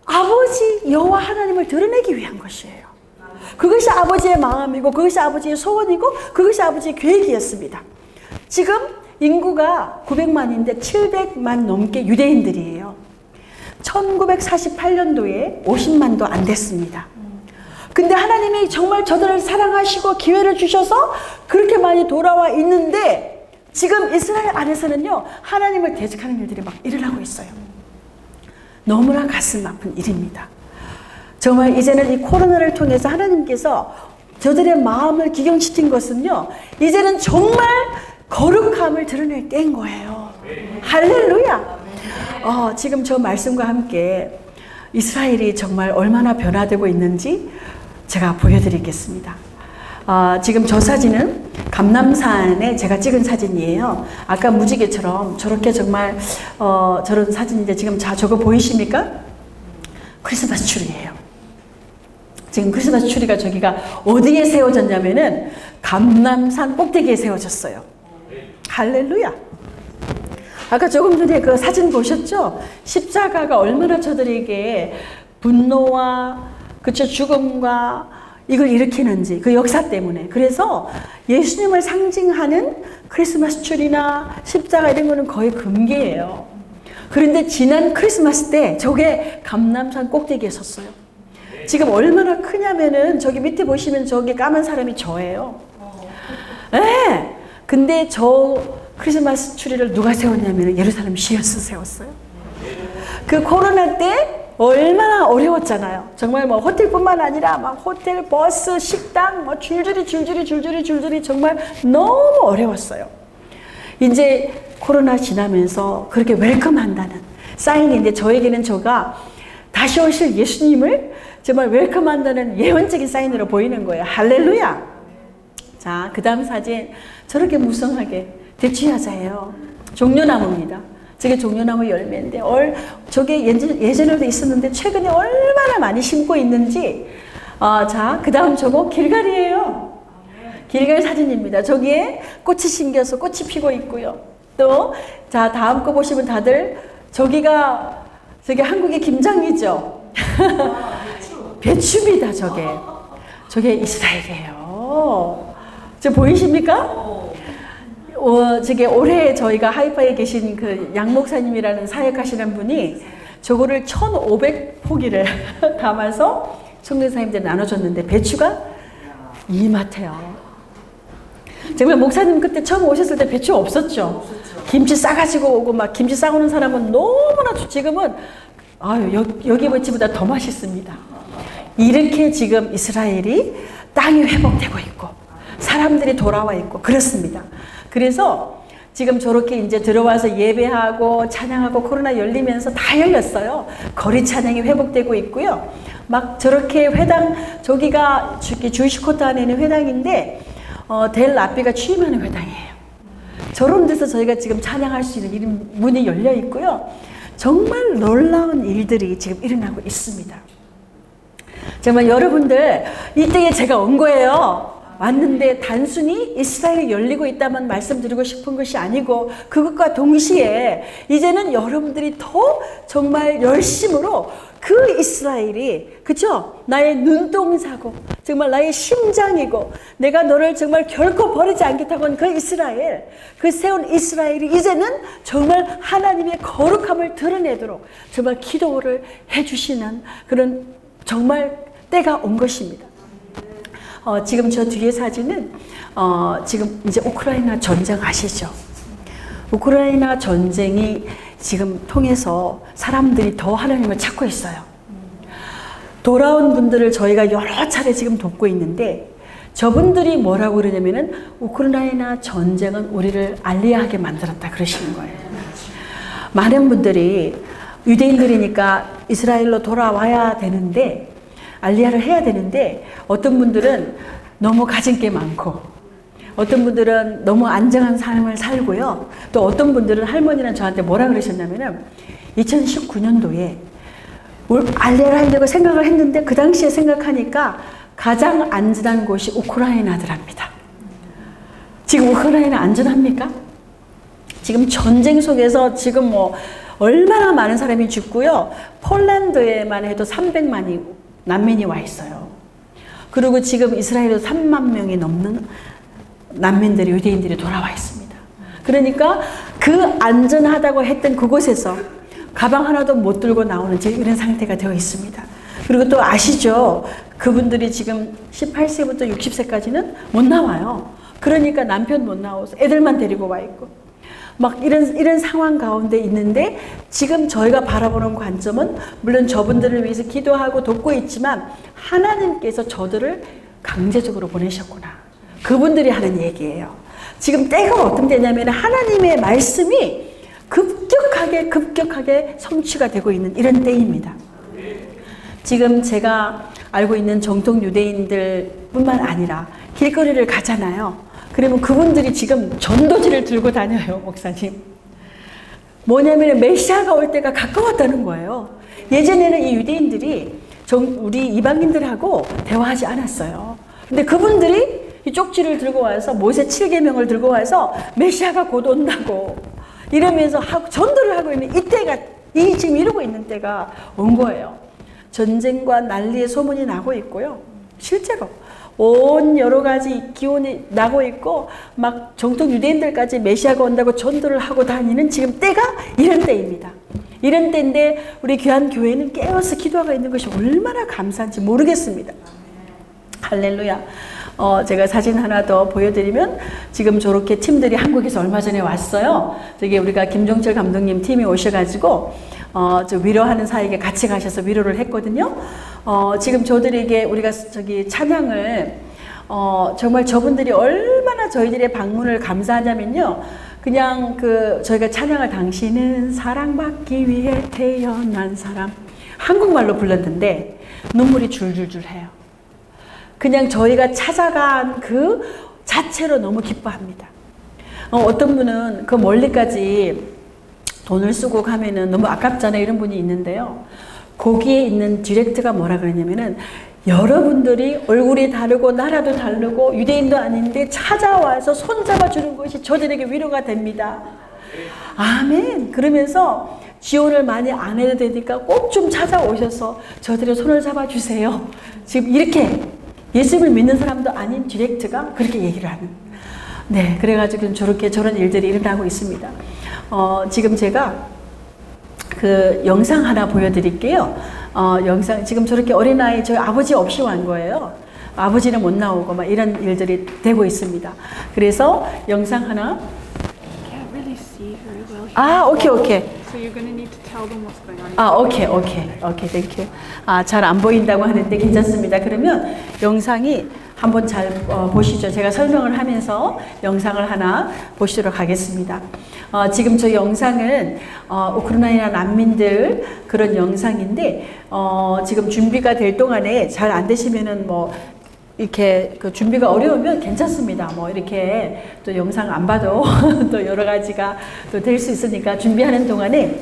아버지 여호와 하나님을 드러내기 위한 것이에요. 그것이 아버지의 마음이고 그것이 아버지의 소원이고 그것이 아버지의 계획이었습니다. 지금 인구가 900만인데 700만 넘게 유대인들이에요. 1948년도에 50만도 안 됐습니다. 근데 하나님이 정말 저들을 사랑하시고 기회를 주셔서 그렇게 많이 돌아와 있는데 지금 이스라엘 안에서는요 하나님을 대적하는 일들이 막 일어나고 있어요. 너무나 가슴 아픈 일입니다. 정말 이제는 이 코로나를 통해서 하나님께서 저들의 마음을 기경시킨 것은요 이제는 정말 거룩함을 드러낼 때인 거예요. 할렐루야. 지금 저 말씀과 함께 이스라엘이 정말 얼마나 변화되고 있는지 제가 보여드리겠습니다. 지금 저 사진은 감남산에 제가 찍은 사진이에요. 아까 무지개처럼 저렇게 정말 저런 사진인데 지금 저거 보이십니까? 크리스마스 추리예요. 지금 크리스마스 추리가 저기가 어디에 세워졌냐면은 감남산 꼭대기에 세워졌어요. 할렐루야. 아까 조금 전에 그 사진 보셨죠? 십자가가 얼마나 저들에게 분노와 그쵸 죽음과 이걸 일으키는지 그 역사 때문에. 그래서 예수님을 상징하는 크리스마스 트리나 십자가 이런 거는 거의 금기예요. 그런데 지난 크리스마스 때 저게 감남산 꼭대기에 섰어요. 지금 얼마나 크냐면은 저기 밑에 보시면 저기 까만 사람이 저예요. 네. 근데 저 크리스마스 트리를 누가 세웠냐면 예루살렘 시에서 세웠어요. 그 코로나 때 얼마나 어려웠잖아요. 정말 뭐 호텔뿐만 아니라 막 호텔, 버스, 식당 뭐 줄줄이 정말 너무 어려웠어요. 이제 코로나 지나면서 그렇게 웰컴한다는 사인인데 저에게는 저가 다시 오실 예수님을 정말 웰컴한다는 예언적인 사인으로 보이는 거예요. 할렐루야. 자, 그 다음 사진 저렇게 무성하게 대취하자예요. 종려나무입니다. 저게 종려나무 열매인데 저게 예전에도 있었는데 최근에 얼마나 많이 심고 있는지. 자, 그 다음 저거 길갈이에요. 길갈 사진입니다. 저기에 꽃이 심겨서 꽃이 피고 있고요. 또 자, 다음 거 보시면 다들 저게 한국의 김장이죠. 배추입니다. 저게 이스라엘이에요. 저 보이십니까? 저게 올해 저희가 하이파이에 계신 그 양 목사님이라는 사역하시는 분이 저거를 1,500포기를 담아서 청년사님들 나눠줬는데 배추가 이마트요. 정말 목사님 그때 처음 오셨을 때 배추 없었죠. 김치 싸가지고 오고 막 김치 싸오는 사람은 너무나 지금은 여기 배추보다 더 맛있습니다. 이렇게 지금 이스라엘이 땅이 회복되고 있고 사람들이 돌아와 있고 그렇습니다. 그래서 지금 저렇게 이제 들어와서 예배하고 찬양하고 코로나 열리면서 다 열렸어요. 거리 찬양이 회복되고 있고요. 막 저렇게 저기가 주이시코트 안에 있는 회당인데 델 라피가 취임하는 회당이에요. 저런 데서 저희가 지금 찬양할 수 있는 이런 문이 열려 있고요. 정말 놀라운 일들이 지금 일어나고 있습니다. 정말 여러분들 이때에 제가 온 거예요. 왔는데 단순히 이스라엘이 열리고 있다만 말씀드리고 싶은 것이 아니고 그것과 동시에 이제는 여러분들이 더 정말 열심으로 그 이스라엘이 그쵸? 나의 눈동자고 정말 나의 심장이고 내가 너를 정말 결코 버리지 않겠다고 한 그 이스라엘, 그 세운 이스라엘이 이제는 정말 하나님의 거룩함을 드러내도록 정말 기도를 해주시는 그런 정말 때가 온 것입니다. 지금 저 뒤에 사진은 지금 이제 우크라이나 전쟁 아시죠? 우크라이나 전쟁이 지금 통해서 사람들이 더 하나님을 찾고 있어요. 돌아온 분들을 저희가 여러 차례 지금 돕고 있는데 저분들이 뭐라고 그러냐면은 우크라이나 전쟁은 우리를 알리야하게 만들었다 그러시는 거예요. 많은 분들이 유대인들이니까 이스라엘로 돌아와야 되는데 알리야를 해야 되는데 어떤 분들은 너무 가진 게 많고 어떤 분들은 너무 안정한 삶을 살고요. 또 어떤 분들은 할머니는 저한테 뭐라 그러셨냐면은 2019년도에 알리야를 하려고 생각을 했는데 그 당시에 생각하니까 가장 안전한 곳이 우크라이나더랍니다. 지금 우크라이나 안전합니까? 지금 전쟁 속에서 지금 뭐 얼마나 많은 사람이 죽고요. 폴란드에만 해도 300만이 난민이 와 있어요. 그리고 지금 이스라엘에도 3만 명이 넘는 난민들이 유대인들이 돌아와 있습니다. 그러니까 그 안전하다고 했던 그곳에서 가방 하나도 못 들고 나오는 지금 이런 상태가 되어 있습니다. 그리고 또 아시죠? 그분들이 지금 18세부터 60세까지는 못 나와요. 그러니까 남편 못 나와서 애들만 데리고 와 있고 막 이런 상황 가운데 있는데 지금 저희가 바라보는 관점은 물론 저분들을 위해서 기도하고 돕고 있지만 하나님께서 저들을 강제적으로 보내셨구나. 그분들이 하는 얘기예요. 지금 때가 어떤 때냐면 하나님의 말씀이 급격하게 성취가 되고 있는 이런 때입니다. 지금 제가 알고 있는 정통 유대인들 뿐만 아니라 길거리를 가잖아요. 그러면 그분들이 지금 전도지를 들고 다녀요, 목사님. 뭐냐면 메시아가 올 때가 가까웠다는 거예요. 예전에는 이 유대인들이 우리 이방인들하고 대화하지 않았어요. 근데 그분들이 이 쪽지를 들고 와서 모세 7계명을 들고 와서 메시아가 곧 온다고 이러면서 전도를 하고 있는 이때가 지금 이러고 있는 때가 온 거예요. 전쟁과 난리의 소문이 나고 있고요. 실제로 온 여러 가지 기온이 나고 있고 막 정통 유대인들까지 메시아가 온다고 전도를 하고 다니는 지금 때가 이런 때입니다. 이런 때인데 우리 귀한 교회는 깨어서 기도하고 있는 것이 얼마나 감사한지 모르겠습니다. 할렐루야. 제가 사진 하나 더 보여드리면 지금 저렇게 팀들이 한국에서 얼마 전에 왔어요. 저기 우리가 김종철 감독님 팀이 오셔가지고 저 위로하는 사이에 같이 가셔서 위로를 했거든요. 지금 저들에게 우리가 저기 찬양을 정말 저분들이 얼마나 저희들의 방문을 감사하냐면요. 그냥 저희가 찬양을 당신은 사랑받기 위해 태어난 사람 한국말로 불렀는데 눈물이 줄줄줄 해요. 그냥 저희가 찾아간 그 자체로 너무 기뻐합니다. 어떤 분은 그 멀리까지 돈을 쓰고 가면은 너무 아깝잖아요. 이런 분이 있는데요. 거기에 있는 디렉트가 뭐라 그러냐면은 여러분들이 얼굴이 다르고 나라도 다르고 유대인도 아닌데 찾아와서 손잡아 주는 것이 저들에게 위로가 됩니다. 아멘. 그러면서 지원을 많이 안 해도 되니까 꼭 좀 찾아오셔서 저들의 손을 잡아 주세요. 지금 이렇게 예수님을 믿는 사람도 아닌 디렉트가 그렇게 얘기를 하는. 네, 그래가지고 저런 일들이 일어나고 있습니다. 지금 제가 그 영상 하나 보여드릴게요. 영상, 지금 저렇게 어린아이, 저희 아버지 없이 완 거예요. 아버지는 못 나오고 막 이런 일들이 되고 있습니다. 그래서 영상 하나. Can't really see very well. 아, 오케이. So you're gonna need to tell them what's going on. 아, 오케이, 땡큐. 아, 잘 안 보인다고 하는데 괜찮습니다. 그러면 영상이 한번 잘 보시죠. 제가 설명을 하면서 영상을 하나 보시도록 하겠습니다. 지금 저 영상은 우크라이나 난민들 그런 영상인데 지금 준비가 될 동안에 잘 안 되시면은 뭐 이렇게 그 준비가 어려우면 괜찮습니다. 뭐 이렇게 또 영상 안 봐도 또 여러 가지가 또 될 수 있으니까 준비하는 동안에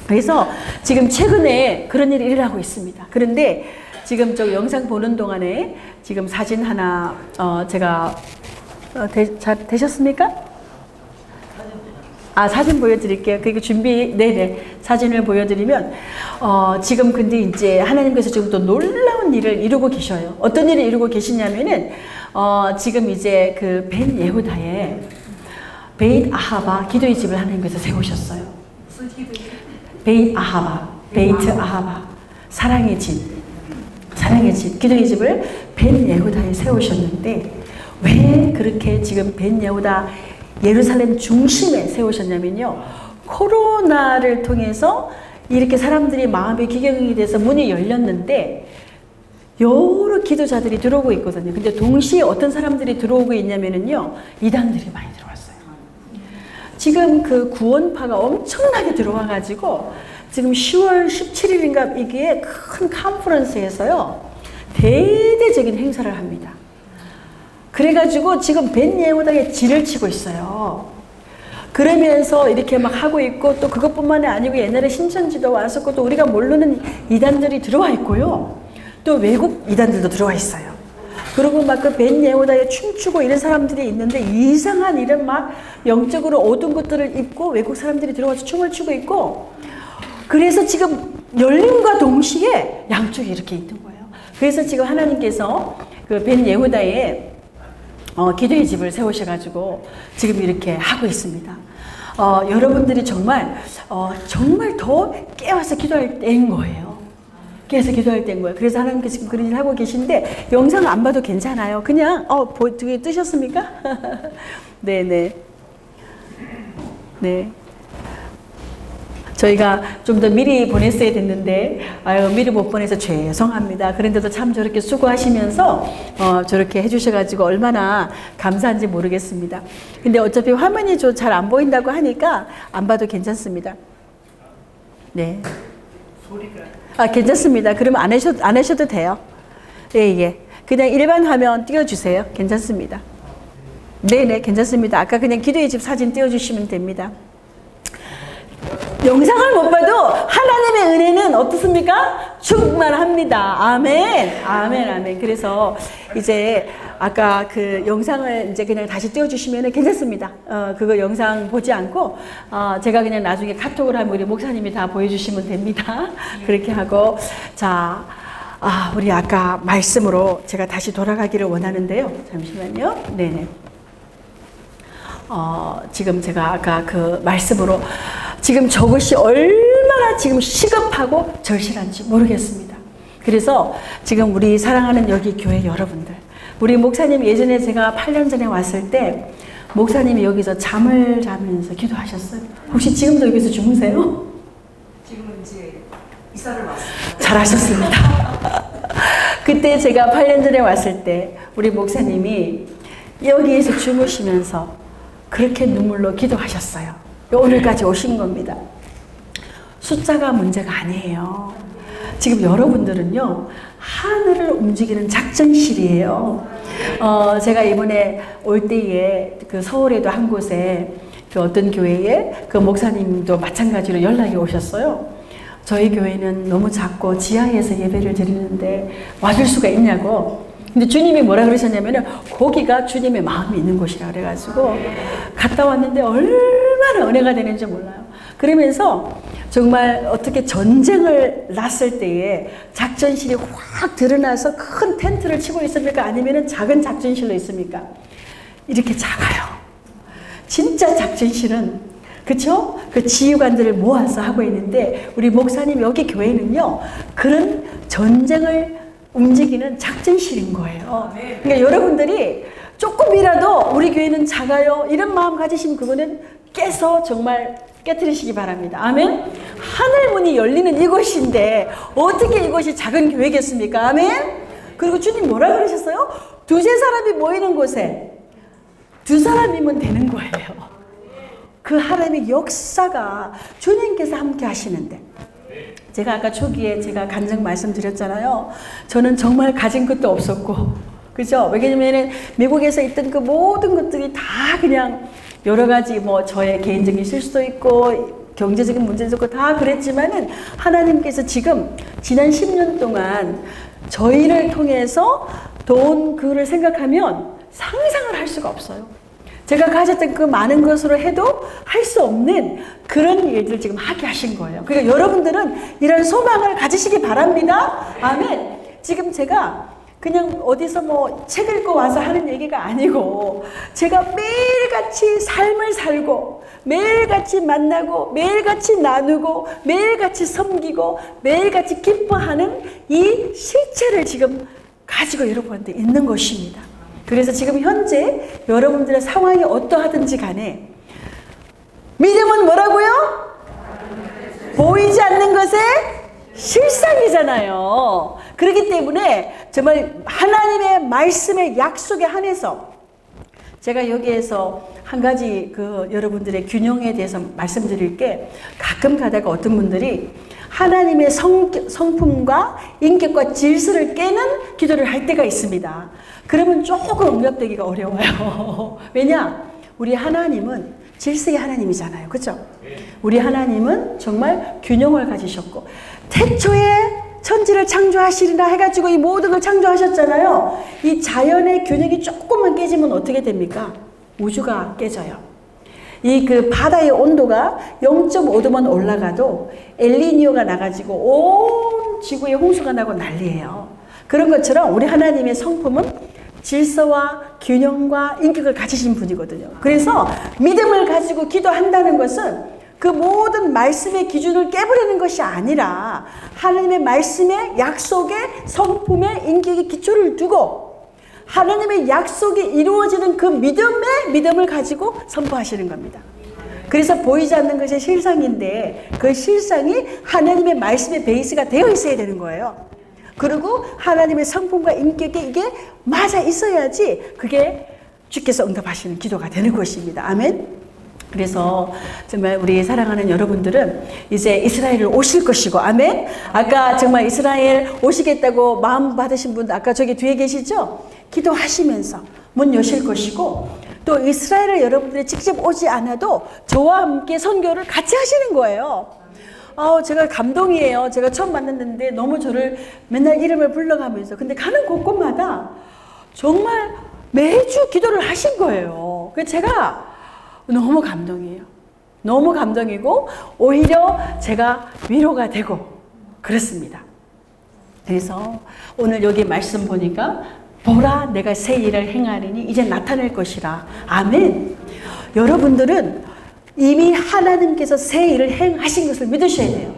그래서 지금 최근에 그런 일이 일어나고 있습니다. 그런데 지금 저 영상 보는 동안에 지금 사진 하나 제가 잘 되셨습니까? 아, 사진 보여드릴게요. 그리고 네네. 사진을 보여드리면, 지금 근데 이제 하나님께서 지금 또 놀라운 일을 이루고 계셔요. 어떤 일을 이루고 계시냐면은, 지금 이제 그 벤 예후다의 베이트 아하바 기도의 집을 하나님께서 세우셨어요. 베이트 아하바. 사랑의 집. 기도의 집을 벤 예후다에 세우셨는데, 왜 그렇게 지금 벤 예후다 예루살렘 중심에 세우셨냐면요. 코로나를 통해서 이렇게 사람들이 마음의 기경이 돼서 문이 열렸는데 여러 기도자들이 들어오고 있거든요. 근데 동시에 어떤 사람들이 들어오고 있냐면요. 이단들이 많이 들어왔어요. 지금 그 구원파가 엄청나게 들어와가지고 지금 10월 17일인가 이게 큰 컨퍼런스에서요. 대대적인 행사를 합니다. 그래가지고 지금 벤 예후다에 질을 치고 있어요. 그러면서 이렇게 막 하고 있고 또 그것뿐만이 아니고 옛날에 신천지도 왔었고 또 우리가 모르는 이단들이 들어와 있고요. 또 외국 이단들도 들어와 있어요. 그리고 막 그 벤 예후다에 춤추고 이런 사람들이 있는데 이상한 이런 막 영적으로 어두운 것들을 입고 외국 사람들이 들어와서 춤을 추고 있고 그래서 지금 열림과 동시에 양쪽이 이렇게 있는 거예요. 그래서 지금 하나님께서 그 벤 예후다에 기도의 집을 세우셔가지고 지금 이렇게 하고 있습니다. 여러분들이 정말 더 깨워서 기도할 때인 거예요. 깨워서 기도할 때인 거예요. 그래서 하나님께서 지금 그런 일을 하고 계신데 영상 안 봐도 괜찮아요. 그냥 되게 뜨셨습니까? 네네. 네. 저희가 좀 더 미리 보냈어야 됐는데 미리 못 보내서 죄송합니다. 그런데도 참 저렇게 수고하시면서 저렇게 해주셔가지고 얼마나 감사한지 모르겠습니다. 근데 어차피 화면이 잘 안 보인다고 하니까 안 봐도 괜찮습니다. 네. 소리가. 괜찮습니다. 그러면 안 하셔도 돼요. 예. 그냥 일반 화면 띄워주세요. 괜찮습니다. 네네, 괜찮습니다. 아까 그냥 기도의 집 사진 띄워주시면 됩니다. 영상을 못 봐도 하나님의 은혜는 어떻습니까? 충만합니다. 아멘. 그래서 이제 아까 그 영상을 이제 그냥 다시 띄워주시면 괜찮습니다. 그거 영상 보지 않고, 제가 그냥 나중에 카톡을 하면 우리 목사님이 다 보여주시면 됩니다. 그렇게 하고, 자, 우리 아까 말씀으로 제가 다시 돌아가기를 원하는데요. 잠시만요. 네네. 지금 제가 아까 그 말씀으로 지금 저것이 얼마나 지금 시급하고 절실한지 모르겠습니다. 그래서 지금 우리 사랑하는 여기 교회 여러분들, 우리 목사님 예전에 제가 8년 전에 왔을 때 목사님이 여기서 잠을 자면서 기도하셨어요. 혹시 지금도 여기서 주무세요? 지금은 이제 이사를 왔어요. 잘하셨습니다. 그때 제가 8년 전에 왔을 때 우리 목사님이 여기에서 주무시면서 그렇게 눈물로 기도하셨어요. 오늘까지 오신 겁니다. 숫자가 문제가 아니에요. 지금 여러분들은요, 하늘을 움직이는 작전실이에요. 제가 이번에 올 때에 그 서울에도 한 곳에 그 어떤 교회에 그 목사님도 마찬가지로 연락이 오셨어요. 저희 교회는 너무 작고 지하에서 예배를 드리는데 와줄 수가 있냐고. 근데 주님이 뭐라 그러셨냐면은 거기가 주님의 마음이 있는 곳이라 그래가지고 갔다 왔는데 얼마나 은혜가 되는지 몰라요. 그러면서 정말 어떻게 전쟁을 났을 때에 작전실이 확 드러나서 큰 텐트를 치고 있습니까? 아니면은 작은 작전실로 있습니까? 이렇게 작아요. 진짜 작전실은 그쵸? 그 지휘관들을 모아서 하고 있는데 우리 목사님 여기 교회는요 그런 전쟁을 움직이는 작전실인 거예요. 그러니까 여러분들이 조금이라도 우리 교회는 작아요 이런 마음 가지시면 그거는 깨서 정말 깨트리시기 바랍니다. 아멘. 하늘문이 열리는 이곳인데 어떻게 이곳이 작은 교회겠습니까? 아멘. 그리고 주님 뭐라 그러셨어요? 두세 사람이 모이는 곳에 두 사람이면 되는 거예요. 그 하나님의 역사가 주님께서 함께 하시는데 제가 아까 초기에 제가 간증 말씀드렸잖아요. 저는 정말 가진 것도 없었고 그죠? 왜냐면은 미국에서 있던 그 모든 것들이 다 그냥 여러 가지 뭐 저의 개인적인 실수도 있고 경제적인 문제도 있고 다 그랬지만은 하나님께서 지금 지난 10년 동안 저희를 통해서 돈 그를 생각하면 상상을 할 수가 없어요. 제가 가졌던 그 많은 것으로 해도 할 수 없는 그런 일들을 지금 하게 하신 거예요. 그러니까 여러분들은 이런 소망을 가지시기 바랍니다. 아멘. 지금 제가 그냥 어디서 뭐 책 읽고 와서 하는 얘기가 아니고 제가 매일같이 삶을 살고 매일같이 만나고 매일같이 나누고 매일같이 섬기고 매일같이 기뻐하는 이 실체를 지금 가지고 여러분한테 있는 것입니다. 그래서 지금 현재 여러분들의 상황이 어떠하든지 간에 믿음은 뭐라고요? 보이지 않는 것의 실상이잖아요. 그렇기 때문에 정말 하나님의 말씀의 약속에 한해서 제가 여기에서 한 가지 그 여러분들의 균형에 대해서 말씀드릴 게 가끔 가다가 어떤 분들이 하나님의 성품과 인격과 질서를 깨는 기도를 할 때가 있습니다. 그러면 조금 응답되기가 어려워요. 왜냐? 우리 하나님은 질서의 하나님이잖아요. 그렇죠? 우리 하나님은 정말 균형을 가지셨고 태초에 천지를 창조하시리라 해가지고 이 모든 걸 창조하셨잖아요. 이 자연의 균형이 조금만 깨지면 어떻게 됩니까? 우주가 깨져요. 이 그 바다의 온도가 0.5도만 올라가도 엘니뇨가 나가지고 온 지구에 홍수가 나고 난리예요. 그런 것처럼 우리 하나님의 성품은 질서와 균형과 인격을 가지신 분이거든요. 그래서 믿음을 가지고 기도한다는 것은 그 모든 말씀의 기준을 깨버리는 것이 아니라 하나님의 말씀의 약속의 성품의 인격의 기초를 두고 하나님의 약속이 이루어지는 그 믿음을 가지고 선포하시는 겁니다. 그래서 보이지 않는 것이 실상인데 그 실상이 하나님의 말씀의 베이스가 되어 있어야 되는 거예요. 그리고 하나님의 성품과 인격에 이게 맞아 있어야지 그게 주께서 응답하시는 기도가 되는 것입니다. 아멘. 그래서 정말 우리 사랑하는 여러분들은 이제 이스라엘을 오실 것이고 아멘. 아까 정말 이스라엘 오시겠다고 마음 받으신 분 아까 저기 뒤에 계시죠? 기도하시면서 문 여실 것이고 또 이스라엘을 여러분들이 직접 오지 않아도 저와 함께 선교를 같이 하시는 거예요. 제가 감동이에요. 제가 처음 만났는데 너무 저를 맨날 이름을 불러가면서 근데 가는 곳곳마다 정말 매주 기도를 하신 거예요. 그래서 제가 너무 감동이에요. 너무 감동이고 오히려 제가 위로가 되고 그렇습니다. 그래서 오늘 여기 말씀 보니까 보라 내가 새 일을 행하리니 이제 나타낼 것이라. 아멘. 여러분들은 이미 하나님께서 새 일을 행하신 것을 믿으셔야 돼요.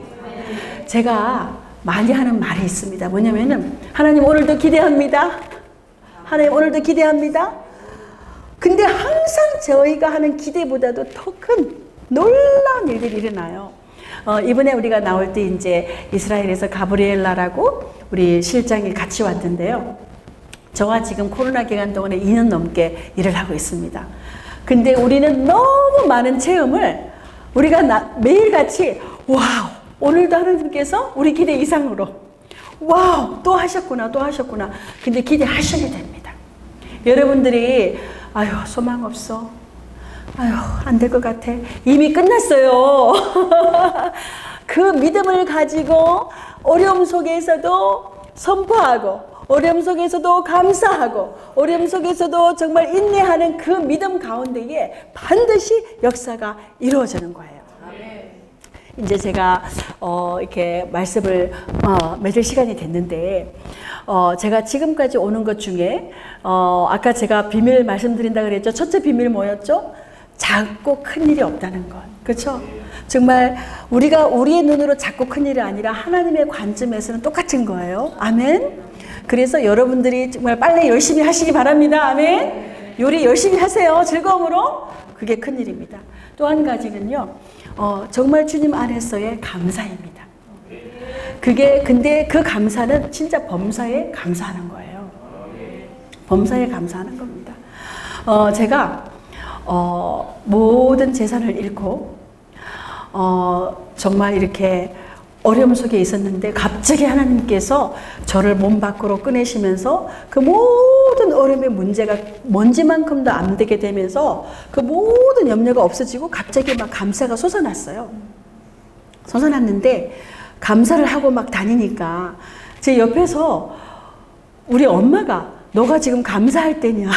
제가 많이 하는 말이 있습니다. 뭐냐면은 하나님 오늘도 기대합니다. 하나님 오늘도 기대합니다. 근데 항상 저희가 하는 기대보다도 더 큰 놀라운 일들이 일어나요. 이번에 우리가 나올 때 이제 이스라엘에서 가브리엘라라고 우리 실장이 같이 왔는데요. 저와 지금 코로나 기간 동안에 2년 넘게 일을 하고 있습니다. 근데 우리는 너무 많은 체험을 우리가 매일같이 와우 오늘도 하나님께서 우리 기대 이상으로 와우 또 하셨구나 또 하셨구나. 근데 기대하셔야 됩니다. 여러분들이 아유 소망 없어. 아유 안 될 것 같아. 이미 끝났어요. 그 믿음을 가지고 어려움 속에서도 선포하고 어려움 속에서도 감사하고 어려움 속에서도 정말 인내하는 그 믿음 가운데에 반드시 역사가 이루어지는 거예요. 이제 제가 이렇게 말씀을 맺을 시간이 됐는데 제가 지금까지 오는 것 중에 아까 제가 비밀 말씀드린다 그랬죠. 첫째 비밀 뭐였죠? 작고 큰 일이 없다는 것. 그렇죠? 정말 우리가 우리의 눈으로 작고 큰 일이 아니라 하나님의 관점에서는 똑같은 거예요. 아멘. 그래서 여러분들이 정말 빨리 열심히 하시기 바랍니다. 아멘. 요리 열심히 하세요. 즐거움으로. 그게 큰 일입니다. 또 한 가지는요. 정말 주님 안에서의 감사입니다. 근데 그 감사는 진짜 범사에 감사하는 거예요. 범사에 감사하는 겁니다. 제가 모든 재산을 잃고 정말 이렇게 어려움 속에 있었는데 갑자기 하나님께서 저를 몸 밖으로 꺼내시면서 그 모든 어려움의 문제가 먼지만큼도 안 되게 되면서 그 모든 염려가 없어지고 갑자기 막 감사가 솟아났어요. 솟아났는데 감사를 하고 막 다니니까 제 옆에서 우리 엄마가 너가 지금 감사할 때냐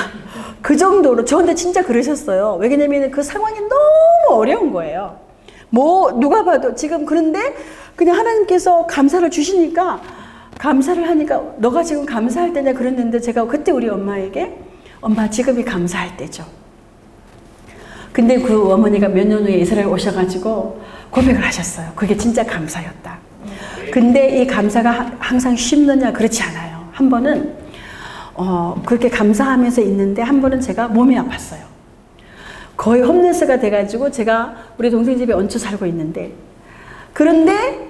그 정도로 저한테 진짜 그러셨어요. 왜냐면 그 상황이 너무 어려운 거예요. 뭐 누가 봐도 지금 그런데 그냥 하나님께서 감사를 주시니까 감사를 하니까 너가 지금 감사할 때냐 그랬는데 제가 그때 우리 엄마에게 엄마 지금이 감사할 때죠. 근데 그 어머니가 몇 년 후에 이스라엘 오셔가지고 고백을 하셨어요. 그게 진짜 감사였다. 근데 이 감사가 항상 쉽느냐 그렇지 않아요. 한 번은 그렇게 감사하면서 있는데 한 번은 제가 몸이 아팠어요. 거의 홈레스가 돼가지고 제가 우리 동생 집에 얹혀 살고 있는데 그런데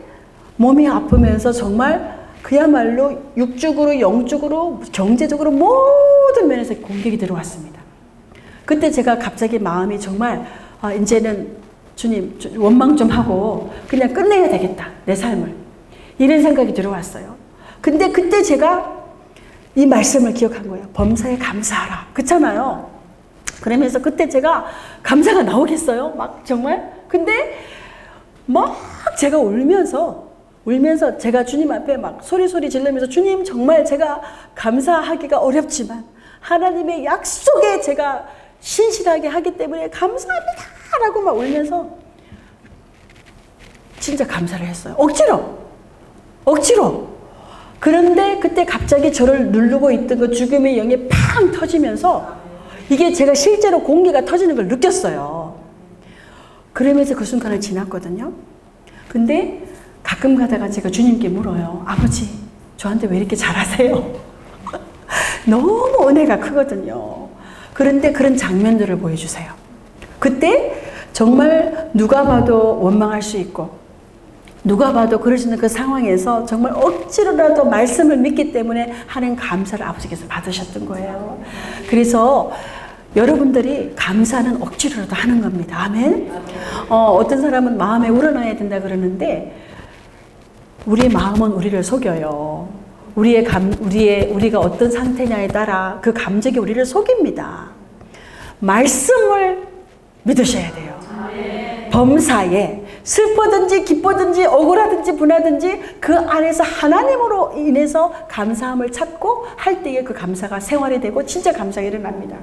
몸이 아프면서 정말 그야말로 육적으로 영적으로 경제적으로 모든 면에서 공격이 들어왔습니다. 그때 제가 갑자기 마음이 정말 이제는 주님 원망 좀 하고 그냥 끝내야 되겠다 내 삶을 이런 생각이 들어왔어요. 근데 그때 제가 이 말씀을 기억한 거예요. 범사에 감사하라. 그렇잖아요. 그러면서 그때 제가 감사가 나오겠어요? 막 정말? 근데 막 제가 울면서 제가 주님 앞에 막 소리 지르면서 주님 정말 제가 감사하기가 어렵지만 하나님의 약속에 제가 신실하게 하기 때문에 감사합니다 라고 막 울면서 진짜 감사를 했어요. 억지로. 그런데 그때 갑자기 저를 누르고 있던 그 죽음의 영이 팡 터지면서 이게 제가 실제로 공기가 터지는 걸 느꼈어요. 그러면서 그 순간을 지났거든요. 근데 가끔 가다가 제가 주님께 물어요. 아버지, 저한테 왜 이렇게 잘하세요? 너무 은혜가 크거든요. 그런데 그런 장면들을 보여주세요. 그때 정말 누가 봐도 원망할 수 있고 누가 봐도 그러시는 그 상황에서 정말 억지로라도 말씀을 믿기 때문에 하는 감사를 아버지께서 받으셨던 거예요. 그래서 여러분들이 감사는 억지로라도 하는 겁니다. 아멘. 어떤 사람은 마음에 우러나야 된다 그러는데 우리의 마음은 우리를 속여요. 우리가 어떤 상태냐에 따라 그 감정이 우리를 속입니다. 말씀을 믿으셔야 돼요. 범사에 슬퍼든지 기뻐든지 억울하든지 분하든지 그 안에서 하나님으로 인해서 감사함을 찾고 할 때에 그 감사가 생활이 되고 진짜 감사가 일어납니다.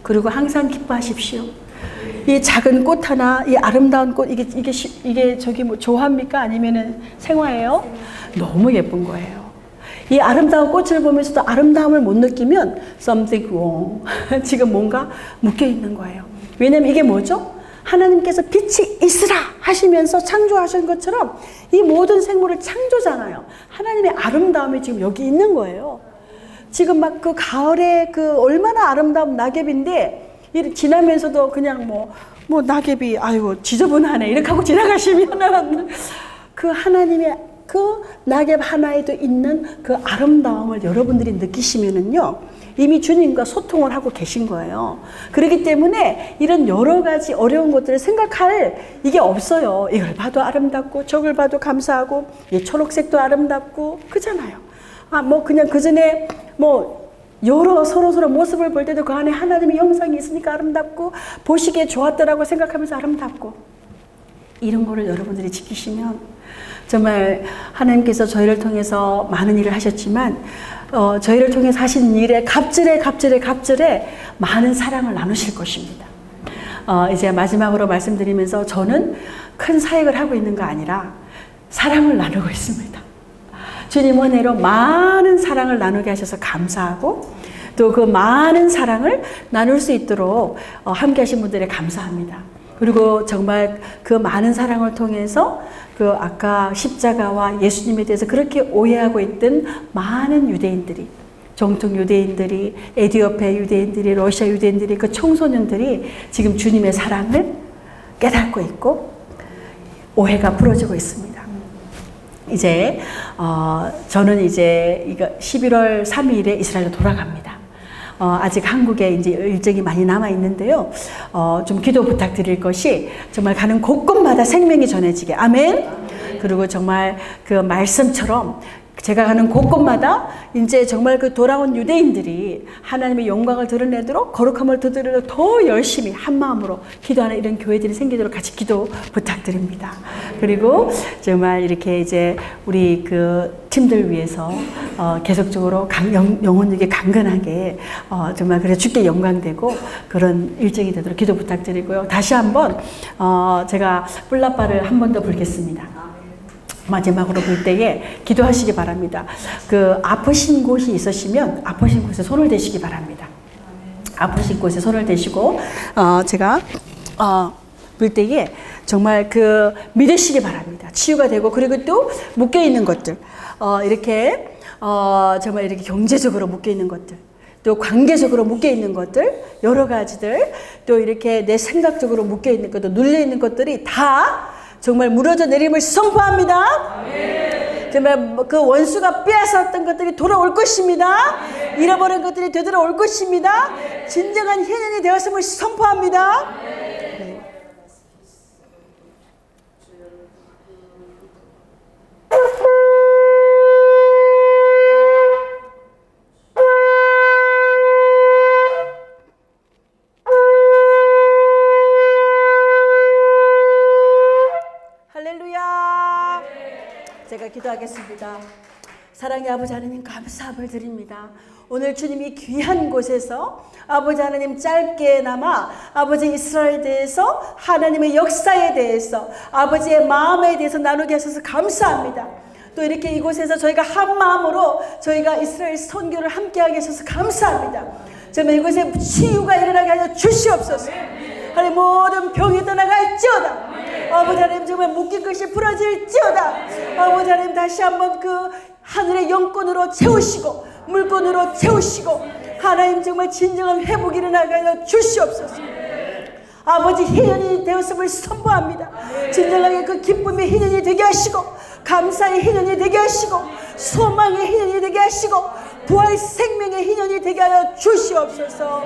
그리고 항상 기뻐하십시오. 이 작은 꽃 하나, 이 아름다운 꽃, 이게 저기 뭐 조화입니까? 아니면은 생화예요? 너무 예쁜 거예요. 이 아름다운 꽃을 보면서도 아름다움을 못 느끼면 something wrong. 지금 뭔가 묶여 있는 거예요. 왜냐면 이게 뭐죠? 하나님께서 빛이 있으라 하시면서 창조하신 것처럼 이 모든 생물을 창조잖아요. 하나님의 아름다움이 지금 여기 있는 거예요. 지금 막 그 가을에 그 얼마나 아름다운 낙엽인데 지나면서도 그냥 뭐 낙엽이 아이고 지저분하네 이렇게 하고 지나가시면은 그 하나님의 그 낙엽 하나에도 있는 그 아름다움을 여러분들이 느끼시면은요 이미 주님과 소통을 하고 계신 거예요. 그렇기 때문에 이런 여러 가지 어려운 것들을 생각할 이게 없어요. 이걸 봐도 아름답고 저걸 봐도 감사하고 이 초록색도 아름답고 그잖아요. 뭐 그냥 그 전에 뭐 여러 서로 모습을 볼 때도 그 안에 하나님의 형상이 있으니까 아름답고 보시기에 좋았더라고 생각하면서 아름답고, 이런 거를 여러분들이 지키시면 정말 하나님께서 저희를 통해서 많은 일을 하셨지만 저희를 통해서 하신 일에 갑절에 많은 사랑을 나누실 것입니다. 이제 마지막으로 말씀드리면서 저는 큰 사역을 하고 있는 거 아니라 사랑을 나누고 있습니다. 주님 은혜로 많은 사랑을 나누게 하셔서 감사하고, 또 그 많은 사랑을 나눌 수 있도록 함께 하신 분들에 감사합니다. 그리고 정말 그 많은 사랑을 통해서 그 아까 십자가와 예수님에 대해서 그렇게 오해하고 있던 많은 유대인들이, 정통 유대인들이, 에티오피아 유대인들이, 러시아 유대인들이, 그 청소년들이 지금 주님의 사랑을 깨닫고 있고 오해가 풀어지고 있습니다. 이제 저는 이제 11월 3일에 이스라엘로 돌아갑니다. 아직 한국에 이제 일정이 많이 남아 있는데요. 좀 기도 부탁드릴 것이, 정말 가는 곳곳마다 생명이 전해지게. 아멘. 그리고 정말 그 말씀처럼 제가 가는 곳곳마다 이제 정말 그 돌아온 유대인들이 하나님의 영광을 드러내도록, 거룩함을 드러내도록 더 열심히 한 마음으로 기도하는 이런 교회들이 생기도록 같이 기도 부탁드립니다. 그리고 정말 이렇게 이제 우리 그 팀들 위해서 계속적으로 영혼에게 강건하게 정말 그래 주께 영광되고 그런 일정이 되도록 기도 부탁드리고요. 다시 한번 제가 뿔라빠를 한 번 더 불겠습니다. 마지막으로 볼 때에 기도하시기 바랍니다. 그 아프신 곳이 있으시면 아프신 곳에 손을 대시기 바랍니다. 아프신 곳에 손을 대시고 제가 볼 때에 정말 그 믿으시기 바랍니다. 치유가 되고, 그리고 또 묶여 있는 것들, 이렇게 정말 이렇게 경제적으로 묶여 있는 것들, 또 관계적으로 묶여 있는 것들, 여러 가지들, 또 이렇게 내 생각적으로 묶여 있는 것들, 눌려 있는 것들이 다 정말 무너져 내림을 선포합니다. 아멘. 정말 그 원수가 빼앗았던 것들이 돌아올 것입니다. 아멘. 잃어버린 것들이 되돌아올 것입니다. 아멘. 진정한 희년이 되었음을 선포합니다. 네. 제가 기도하겠습니다. 사랑의 아버지 하나님, 감사함을 드립니다. 오늘 주님이 귀한 곳에서 아버지 하나님 짧게나마 아버지 이스라엘에 대해서, 하나님의 역사에 대해서, 아버지의 마음에 대해서 나누게 하셔서 감사합니다. 또 이렇게 이곳에서 저희가 한 마음으로 저희가 이스라엘 선교를 함께하게 하셔서 감사합니다. 정말 이곳에 치유가 일어나게 하여 주시옵소서. 하나님, 모든 병이 떠나갈지어다. 아버지 하나님, 정말 묶인 것이 풀어질지어다. 아버지 하나님, 다시 한번 그 하늘의 영권으로 채우시고 물권으로 채우시고 하나님, 정말 진정한 회복이 일어나게 하여 주시옵소서. 아버지, 희년이 되었음을 선포합니다. 진정하게 그 기쁨의 희년이 되게 하시고, 감사의 희년이 되게 하시고, 소망의 희년이 되게 하시고, 부활 생명의 희년이 되게 하여 주시옵소서.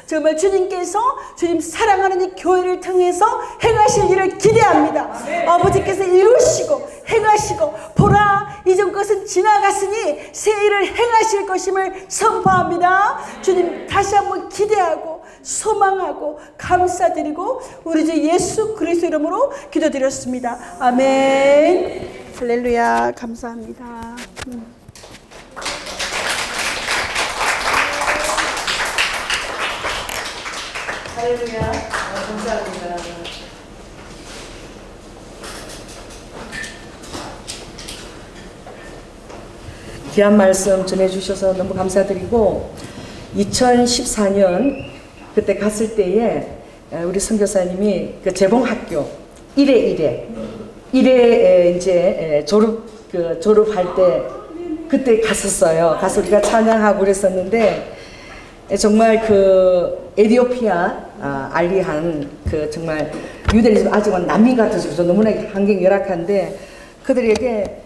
정말 주님께서 주님 사랑하는 이 교회를 통해서 행하실 일을 기대합니다. 아버지께서 이루시고 행하시고, 보라 이전 것은 지나갔으니 새 일을 행하실 것임을 선포합니다. 주님, 다시 한번 기대하고 소망하고 감사드리고 우리 주 예수 그리스도 이름으로 기도드렸습니다. 아멘. 할렐루야. 감사합니다. 할렐루야. 감사합니다. 귀한 말씀 전해주셔서 너무 감사드리고, 2014년 그때 갔을 때에 우리 선교사님이 그 재봉학교 1회 이제 졸업할 때 그때 갔었어요. 가서 우리가 찬양하고 그랬었는데, 정말 그 에티오피아 알리한 그 정말 유대인이 아직은 난민 같아서 너무나 환경이 열악한데, 그들에게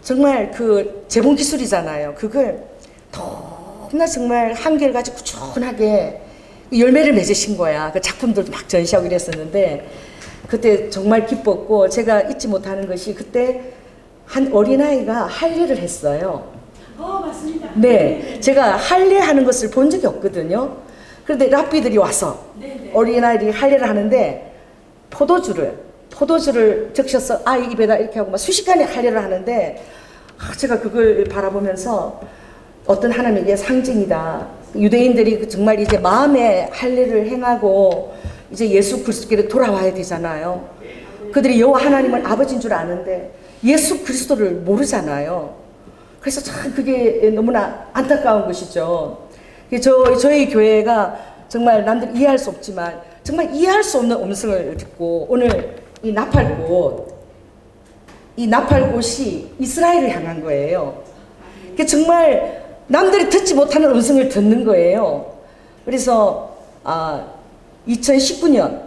정말 그 재봉 기술이잖아요. 그걸 너무나 정말 한결같이 꾸준하게 열매를 맺으신 거야. 그 작품들도 막 전시하고 이랬었는데, 그때 정말 기뻤고, 제가 잊지 못하는 것이 그때 한 어린아이가 할례를 했어요. 맞습니다. 네, 제가 할례하는 것을 본 적이 없거든요. 그런데 랍비들이 와서 어린아이들이 할례를 하는데 포도주를 적셔서 아이 입에다 이렇게 하고 막 수시간에 할례를 하는데 제가 그걸 바라보면서 어떤 하나님의 상징이다. 유대인들이 정말 이제 마음의 할례를 행하고 이제 예수 그리스도께로 돌아와야 되잖아요. 그들이 여호와 하나님을 아버지인 줄 아는데 예수 그리스도를 모르잖아요. 그래서 참 그게 너무나 안타까운 것이죠. 저희 교회가 정말 남들 이해할 수 없지만 정말 이해할 수 없는 음성을 듣고 오늘 이 나팔꽃이 이스라엘을 향한 거예요. 정말 남들이 듣지 못하는 음성을 듣는 거예요. 그래서 2019년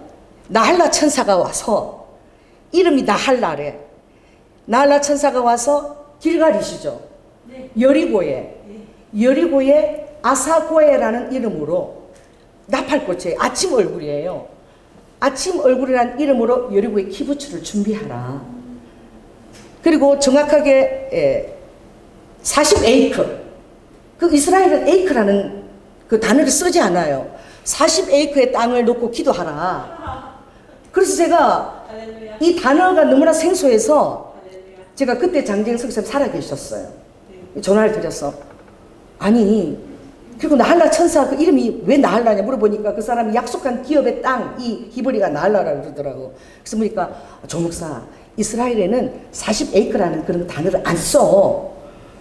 나할라 천사가 와서 이름이 나할라래. 나할라 천사가 와서 길갈이시죠. 여리고에 아사고에라는 이름으로 나팔꽃의 아침 얼굴이에요. 아침 얼굴이라는 이름으로 여리고에 키부츠를 준비하라. 그리고 정확하게 40에이크. 그 이스라엘은 에이크라는 그 단어를 쓰지 않아요. 40에이크의 땅을 놓고 기도하라. 그래서 제가 이 단어가 너무나 생소해서 제가 그때 장재영 선생님 살아계셨어요. 전화를 드렸어. 아니, 그리고 나할라 천사 그 이름이 왜 나할라냐 물어보니까 그 사람이 약속한 기업의 땅, 이 히브리가 나할라라고 그러더라고. 그래서 보니까 조목사, 이스라엘에는 40에이크라는 그런 단어를 안 써.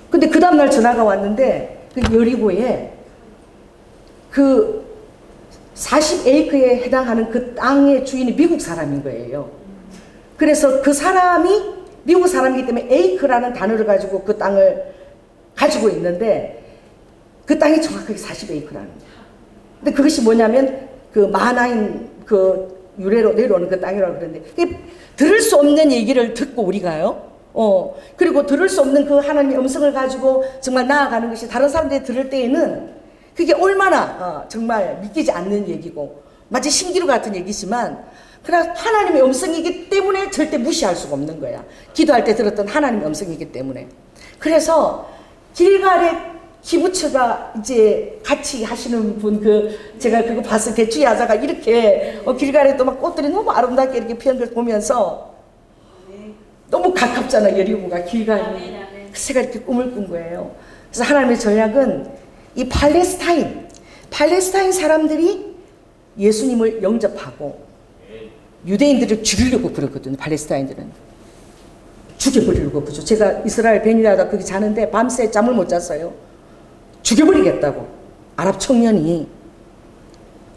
근데 그 다음날 전화가 왔는데 그 여리고에 그 40에이크에 해당하는 그 땅의 주인이 미국 사람인 거예요. 그래서 그 사람이 미국 사람이기 때문에 에이크라는 단어를 가지고 그 땅을 가지고 있는데 그 땅이 정확하게 40에이크라는 거예요. 근데 그것이 뭐냐면 그 마하나임 그 유래로 내려오는 그 땅이라고 그러는데 들을 수 없는 얘기를 듣고 우리가요. 그리고 들을 수 없는 그 하나님의 음성을 가지고 정말 나아가는 것이 다른 사람들이 들을 때에는 그게 얼마나 정말 믿기지 않는 얘기고 마치 신기루 같은 얘기지만 그러나 하나님의 음성이기 때문에 절대 무시할 수가 없는 거야. 기도할 때 들었던 하나님의 음성이기 때문에. 그래서 길갈의 키부츠가 이제 같이 하시는 분 제가 그거 봤을 때 주의 아자가 이렇게 길갈에 또 막 꽃들이 너무 아름답게 이렇게 피는 걸 보면서 너무 가깝잖아 여리고가 길갈이. 그래서 제가 이렇게 꿈을 꾼 거예요. 그래서 하나님의 전략은 이 팔레스타인 사람들이 예수님을 영접하고 유대인들을 죽이려고 그러거든요. 팔레스타인들은 죽여버리려고 그러죠. 제가 이스라엘 베니라다 거기 자는데 밤새 잠을 못 잤어요. 죽여버리겠다고 아랍 청년이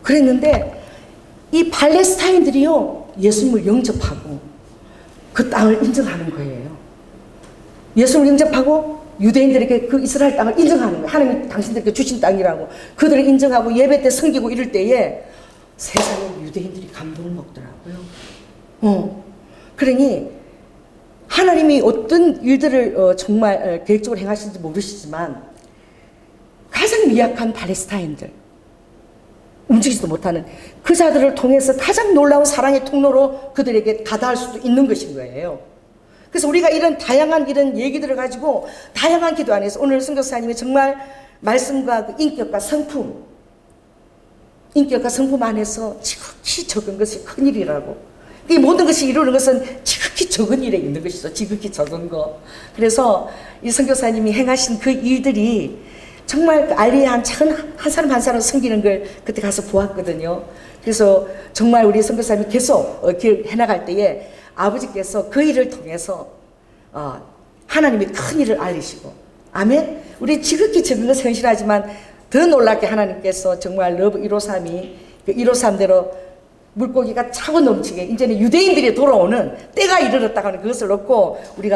그랬는데 이 팔레스타인들이요 예수님을 영접하고 그 땅을 인정하는 거예요. 예수님을 영접하고 유대인들에게 그 이스라엘 땅을 인정하는 거예요. 하나님이 당신들에게 주신 땅이라고 그들을 인정하고 예배 때 섬기고 이럴 때에 세상에 유대인들이 감동을 먹더라고요. 그러니 하나님이 어떤 일들을 정말 계획적으로 행하시는지 모르시지만 가장 미약한 팔레스타인들 움직이지도 못하는 그 자들을 통해서 가장 놀라운 사랑의 통로로 그들에게 다다할 수도 있는 것인 거예요. 그래서 우리가 이런 다양한 이런 얘기들을 가지고 다양한 기도 안에서 오늘 선교사님이 정말 말씀과 그 인격과 성품 안에서 지극히 적은 것이 큰일이라고. 이 모든 것이 이루는 것은 지극히 적은 일에 있는 것이죠. 지극히 적은 거. 그래서 이 선교사님이 행하신 그 일들이 정말 알리한 작은 한 사람 한 사람 섬기는 걸 그때 가서 보았거든요. 그래서 정말 우리 선교사님이 계속 해나갈 때에 아버지께서 그 일을 통해서 하나님이 큰 일을 알리시고 아멘. 우리 지극히 적은 것에 헌신하지만 더 놀랍게 하나님께서 정말 러브 153이 그 153대로 물고기가 차고 넘치게 이제는 유대인들이 돌아오는 때가 이르렀다고 하는 그것을 놓고 우리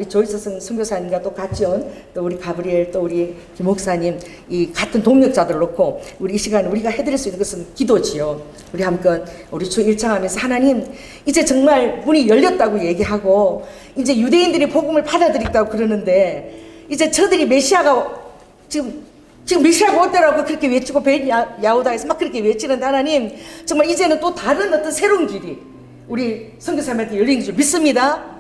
조이스 선교사님과 또 같이 온 또 우리 가브리엘 또 우리 김 목사님 이 같은 동력자들을 놓고 우리 이 시간에 우리가 해드릴 수 있는 것은 기도지요. 우리 함께 우리 주 일창하면서 하나님 이제 정말 문이 열렸다고 얘기하고 이제 유대인들이 복음을 받아들였다고 그러는데 이제 저들이 메시아가 지금 메시아가 어때라고 그렇게 외치고 벤 야후다에서 막 그렇게 외치는데 하나님 정말 이제는 또 다른 어떤 새로운 길이 우리 선교사님한테 열린 줄 믿습니다.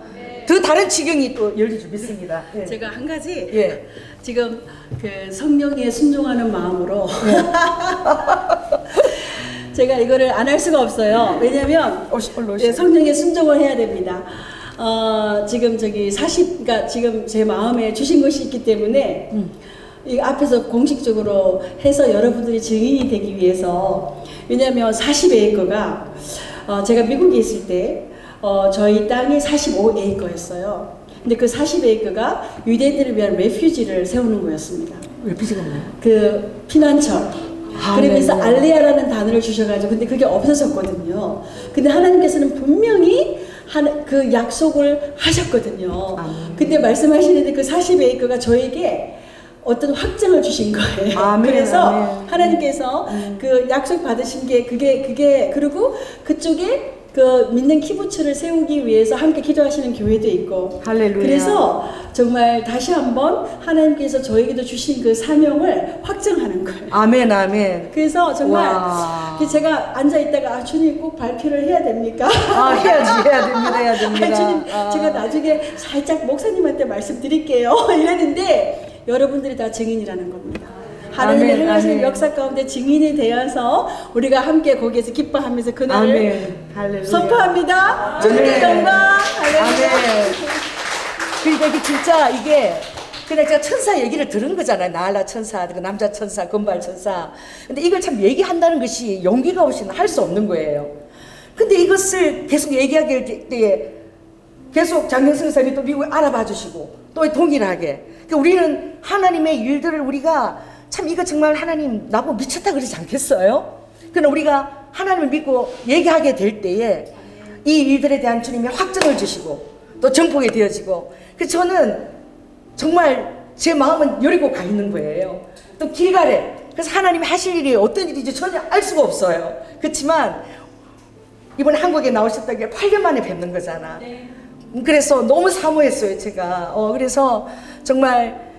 더 다른 지경이 또 열릴 줄 믿습니다. 예. 제가 한 가지 예. 지금 그 성령에 순종하는 마음으로 제가 이거를 안 할 수가 없어요. 왜냐면 예, 성령에 순종을 해야 됩니다. 지금 저기 그러니까 지금 제 마음에 주신 것이 있기 때문에 이 앞에서 공식적으로 해서 여러분들이 증인이 되기 위해서, 왜냐면 40에이커가 제가 미국에 있을 때 저희 땅이 45에이커였어요. 근데 그 40에이커가 유대인들을 위한 레퓨지를 세우는 거였습니다. 레퓨지가 뭐예요? 그 피난처. 그러면서 네. 알레아라는 단어를 주셔가지고, 근데 그게 없어졌거든요. 근데 하나님께서는 분명히 그 약속을 하셨거든요. 근데 말씀하시는데 그 40에이커가 저에게 어떤 확증을 주신 거예요. 아멘, 그래서 아멘. 하나님께서 그 약속 받으신 게 그게 그리고 그쪽에 그 믿는 키부츠를 세우기 위해서 함께 기도하시는 교회도 있고. 할렐루야. 그래서 정말 다시 한번 하나님께서 저에게도 주신 그 사명을 확증하는 거예요. 아멘, 아멘. 그래서 정말 와. 제가 앉아 있다가 주님 꼭 발표를 해야 됩니까? 해야 됩니다. 주님, 제가 나중에 살짝 목사님한테 말씀드릴게요. 이랬는데 여러분들이 다 증인이라는 겁니다. 하나님의 아멘, 행하시는 아멘. 역사 가운데 증인이 되어서 우리가 함께 거기에서 기뻐하면서 그날을 아멘. 할렐루야. 선포합니다. 아멘. 주님의 영광. 할렐루야. 아멘. 그러니까 이게 진짜 이게 그냥 제가 천사 얘기를 들은 거잖아요. 나알라 천사, 그 남자 천사, 금발 천사. 근데 이걸 참 얘기한다는 것이 용기가 없이는 할 수 없는 거예요. 근데 이것을 계속 얘기하게 될 때에 계속 장경승 선생님이 또 미국에 알아봐 주시고 또 동일하게. 그러니까 우리는 하나님의 일들을 우리가 참 이거 정말 하나님 나보고 미쳤다 그러지 않겠어요? 그러나 우리가 하나님을 믿고 얘기하게 될 때에 이 일들에 대한 주님의 확증을 주시고 또 정복이 되어지고, 그래서 저는 정말 제 마음은 여리고 가 있는 거예요. 또 길가래. 그래서 하나님이 하실 일이 어떤 일인지 전혀 알 수가 없어요. 그렇지만 이번에 한국에 나오셨던 게 8년 만에 뵙는 거잖아. 네. 그래서 너무 사모했어요, 제가. 그래서 정말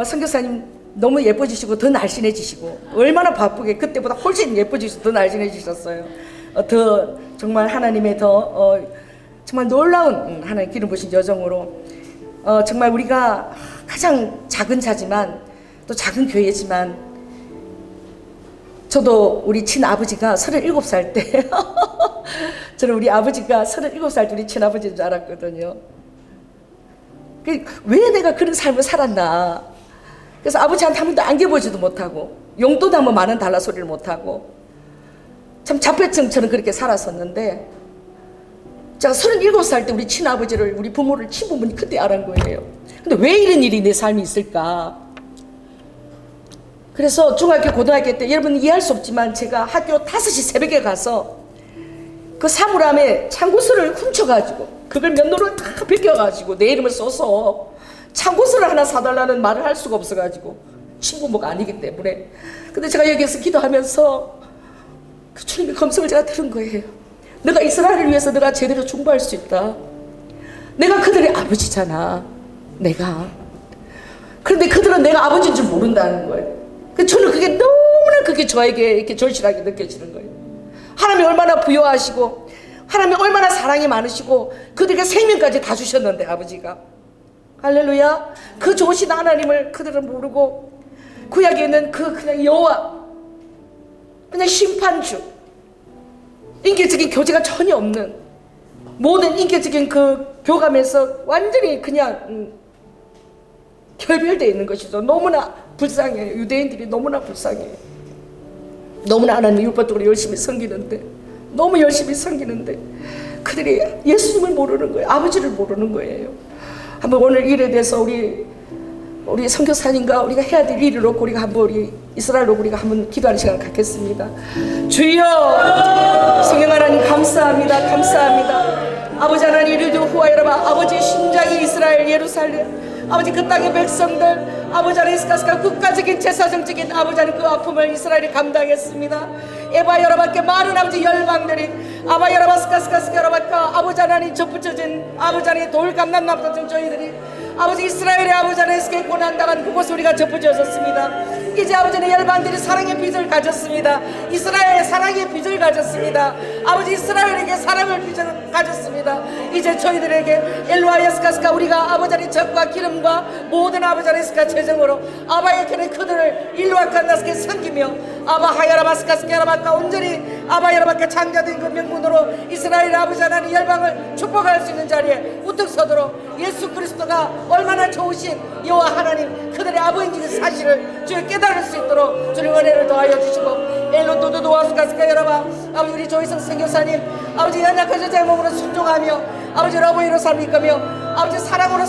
선교사님 너무 예뻐지시고 더 날씬해지시고 얼마나 바쁘게 그때보다 훨씬 예뻐지시고 더 날씬해지셨어요. 더 정말 하나님의 더 정말 놀라운 하나님 기름 부으신 여정으로 정말 우리가 가장 작은 자지만 또 작은 교회지만, 저도 우리 친아버지가 37살 때 저는 우리 아버지가 37살 때 우리 친아버지인 줄 알았거든요. 왜 내가 그런 삶을 살았나. 그래서 아버지한테 한 번도 안겨보지도 못하고 용돈도 한 번 만원 달라 소리를 못하고 참 자폐증처럼 그렇게 살았었는데, 제가 37살 때 우리 친아버지를, 우리 부모를, 친부모님 그때 알은 거예요. 근데 왜 이런 일이 내 삶에 있을까. 그래서 중학교 고등학교 때 여러분 이해할 수 없지만 제가 학교 5시 새벽에 가서 그 사물함에 참고서를 훔쳐가지고 그걸 면도를 다 벗겨가지고 내 이름을 써서 참고서를 하나 사달라는 말을 할 수가 없어가지고 친부모가 아니기 때문에. 근데 제가 여기에서 기도하면서 그 주님의 검성을 제가 들은 거예요. 내가 이스라엘을 위해서 내가 제대로 중보할 수 있다. 내가 그들의 아버지잖아. 내가. 그런데 그들은 내가 아버지인 줄 모른다는 거예요. 저는 그게 너무나 그게 저에게 이렇게 절실하게 느껴지는 거예요. 하나님이 얼마나 부여하시고 하나님이 얼마나 사랑이 많으시고 그들에게 생명까지 다 주셨는데 아버지가. 할렐루야. 그 좋으신 하나님을 그들은 모르고 구약에 있는 그 그냥 여호와, 그냥 심판주, 인격적인 교제가 전혀 없는 모든 인격적인 그 교감에서 완전히 그냥 결별되어 있는 것이죠. 너무나 불쌍해요. 유대인들이 너무나 불쌍해요. 너무나 하나님의 율법적으로 열심히 섬기는데, 너무 열심히 섬기는데 그들이 예수님을 모르는 거예요. 아버지를 모르는 거예요. 한번 오늘 일에 대해서 우리 선교사님과 우리가 해야 될 일을 놓고 우리가 한번 우리 이스라엘로 우리가 한번 기도하는 시간을 갖겠습니다. 주여, 성령 하나님 감사합니다. 감사합니다. 아버지 하나님, 이르도 후와 여러분, 아버지 심장이 이스라엘 예루살렘, 아버지 그 땅의 백성들, 아버지 하나님 스카스카 국가적인 제사정적인 아버지 하나님 그 아픔을 이스라엘이 감당했습니다. 에바 여러분께 많은 아버지 열방들이 아바 여러분 스카스카스카 여러분과 아버지 하나님 접붙여진 아버지 하나님 돌 감난 남자중 저희들이 아버지 이스라엘의 아버지 안에서 고난당한 그곳에 우리가 접어졌습니다. 이제 아버지는 열방들이 사랑의 빚을 가졌습니다. 이스라엘의 사랑의 빚을 가졌습니다. 아버지 이스라엘에게 사랑을 빚을 가졌습니다. 이제 저희들에게 엘로와 예스카스가 우리가 아버지 안의 적과 기름과 모든 아버지 안에스카 재정으로 아바의 편에 그들을 일로와 칸나스게 섬기며 아바 하야라바스카스케라바카 온전히 아바 야라바카 창자된 그 명분으로 이스라엘 아버지 하나님 열방을 축복할 수 있는 자리에 우뚝 서도록 예수 그리스도가 얼마나 좋으신 여호와 하나님 그들의 아버지인 사실을 주여 깨달을 수 있도록 주님 은혜를 더하여 주시고 엘로도도도 와스카스카 여러분 아버지 우리 조희성 선교사님 아버지 연약한 저자의 몸으로 순종하며 아버지 러브이로 삶이까며 아버지 사랑으로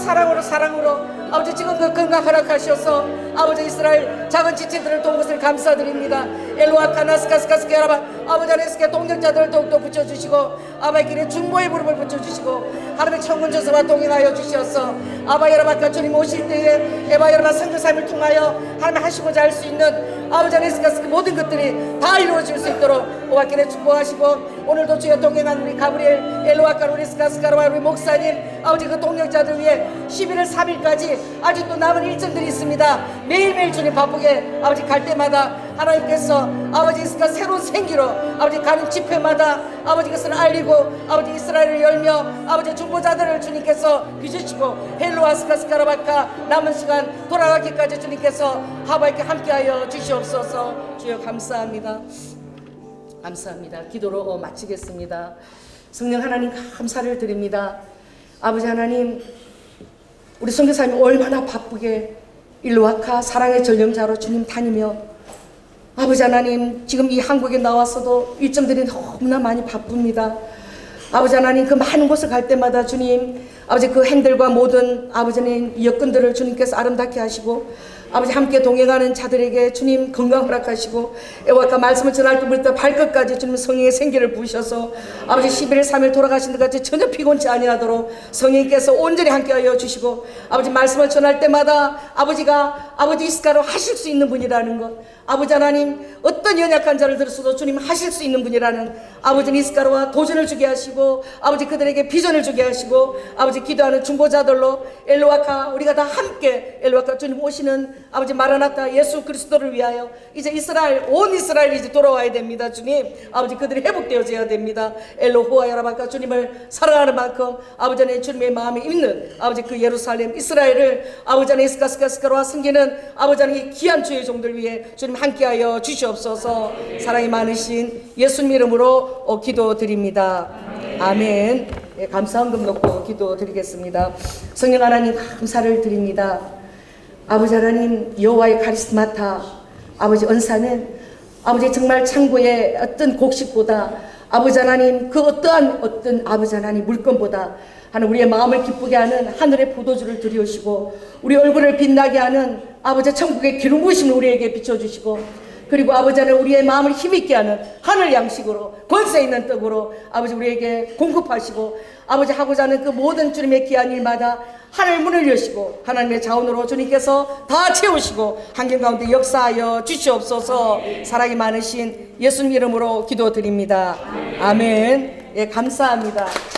아버지 지금 그 건강 허락하셔서 아버지 이스라엘 작은 지체들을 도운 것을 감사드립니다. 엘로와 카나스카스카스케 여러분 아버지 안에스케 동력자들을 더욱더 붙여주시고 아바의 길에 중보의 무릎을 붙여주시고 하나님의 천군 저서와 동행하여 주셔서 아바 여러분과 주님 오실 때에 에바 여러분 선교사님을 통하여 하나님 하시고자 할 수 있는 아버지 안에스카스 모든 것들이 다 이루어질 수 있도록 오와길에 축복하시고 오늘도 주여 동행한 우리 가브리엘 엘로아카 우리 스카스카르와 우리 목사님 아버지 그 동력자들 위해 11월 3일까지 아직도 남은 일정들이 있습니다. 매일매일 주님 바쁘게 아버지 갈 때마다 하나님께서 아버지 이스라엘 새로운 생기로 아버지 가는 집회마다 아버지 그것을 알리고 아버지 이스라엘을 열며 아버지 중보자들을 주님께서 빚으시고 헬로와 스카스카라바카 남은 시간 돌아가기까지 주님께서 하바에게 함께하여 주시옵소서. 주여 감사합니다. 기도로 마치겠습니다. 성령 하나님 감사를 드립니다. 아버지 하나님 우리 선교사님이 얼마나 바쁘게 일로와카 사랑의 전념자로 주님 다니며 아버지 하나님 지금 이 한국에 나와서도 일정들이 너무나 많이 바쁩니다. 아버지 하나님 그 많은 곳을 갈 때마다 주님 아버지 그 행들과 모든 아버지 하나님 여건들을 주님께서 아름답게 하시고 아버지 함께 동행하는 자들에게 주님 건강 허락하시고 애와까 말씀을 전할 때부터 발끝까지 주님 성령의 생기를 부으셔서 아버지 11일 3일 돌아가신 것 같이 전혀 피곤치 아니하도록 성령께서 온전히 함께하여 주시고 아버지 말씀을 전할 때마다 아버지가 아버지 이스카로 하실 수 있는 분이라는 것 아버지 하나님 어떤 연약한 자를 들었어도 주님 하실 수 있는 분이라는 아버지 이스카로와 도전을 주게 하시고 아버지 그들에게 비전을 주게 하시고 아버지 기도하는 중보자들로 엘로와카 우리가 다 함께 엘로와카 주님 오시는 아버지 마라나타 예수 그리스도를 위하여 이제 이스라엘 온 이스라엘이 이제 돌아와야 됩니다. 주님 아버지 그들이 회복되어져야 됩니다. 엘로호와 야라바카 주님을 사랑하는 만큼 아버지 안에 주님의 마음에 있는 아버지 그 예루살렘 이스라엘을 아버지 안에 스카스카스카로와 섬기는 아버지 안에 귀한 주의 종들 위해 주님 함께하여 주시옵소서. 사랑이 많으신 예수님 이름으로 기도드립니다. 아멘. 예, 감사 헌금 놓고 기도드리겠습니다. 성령 하나님 감사를 드립니다. 아버지 하나님 여호와의 카리스마타 아버지 은사는 아버지 정말 창고의 어떤 곡식보다 아버지 하나님 그 어떤 아버지 하나님 물건보다 하나님 우리의 마음을 기쁘게 하는 하늘의 포도주를 들여오시고 우리 얼굴을 빛나게 하는 아버지 천국의 기름 부으심을 우리에게 비춰주시고 그리고 아버지 하나님 우리의 마음을 힘있게 하는 하늘 양식으로 권세 있는 떡으로 아버지 우리에게 공급하시고 아버지 하고자 하는 그 모든 주님의 귀한 일마다 하늘 문을 여시고 하나님의 자원으로 주님께서 다 채우시고 환경 가운데 역사하여 주시옵소서. 사랑이 많으신 예수님 이름으로 기도드립니다. 아멘. 예, 감사합니다.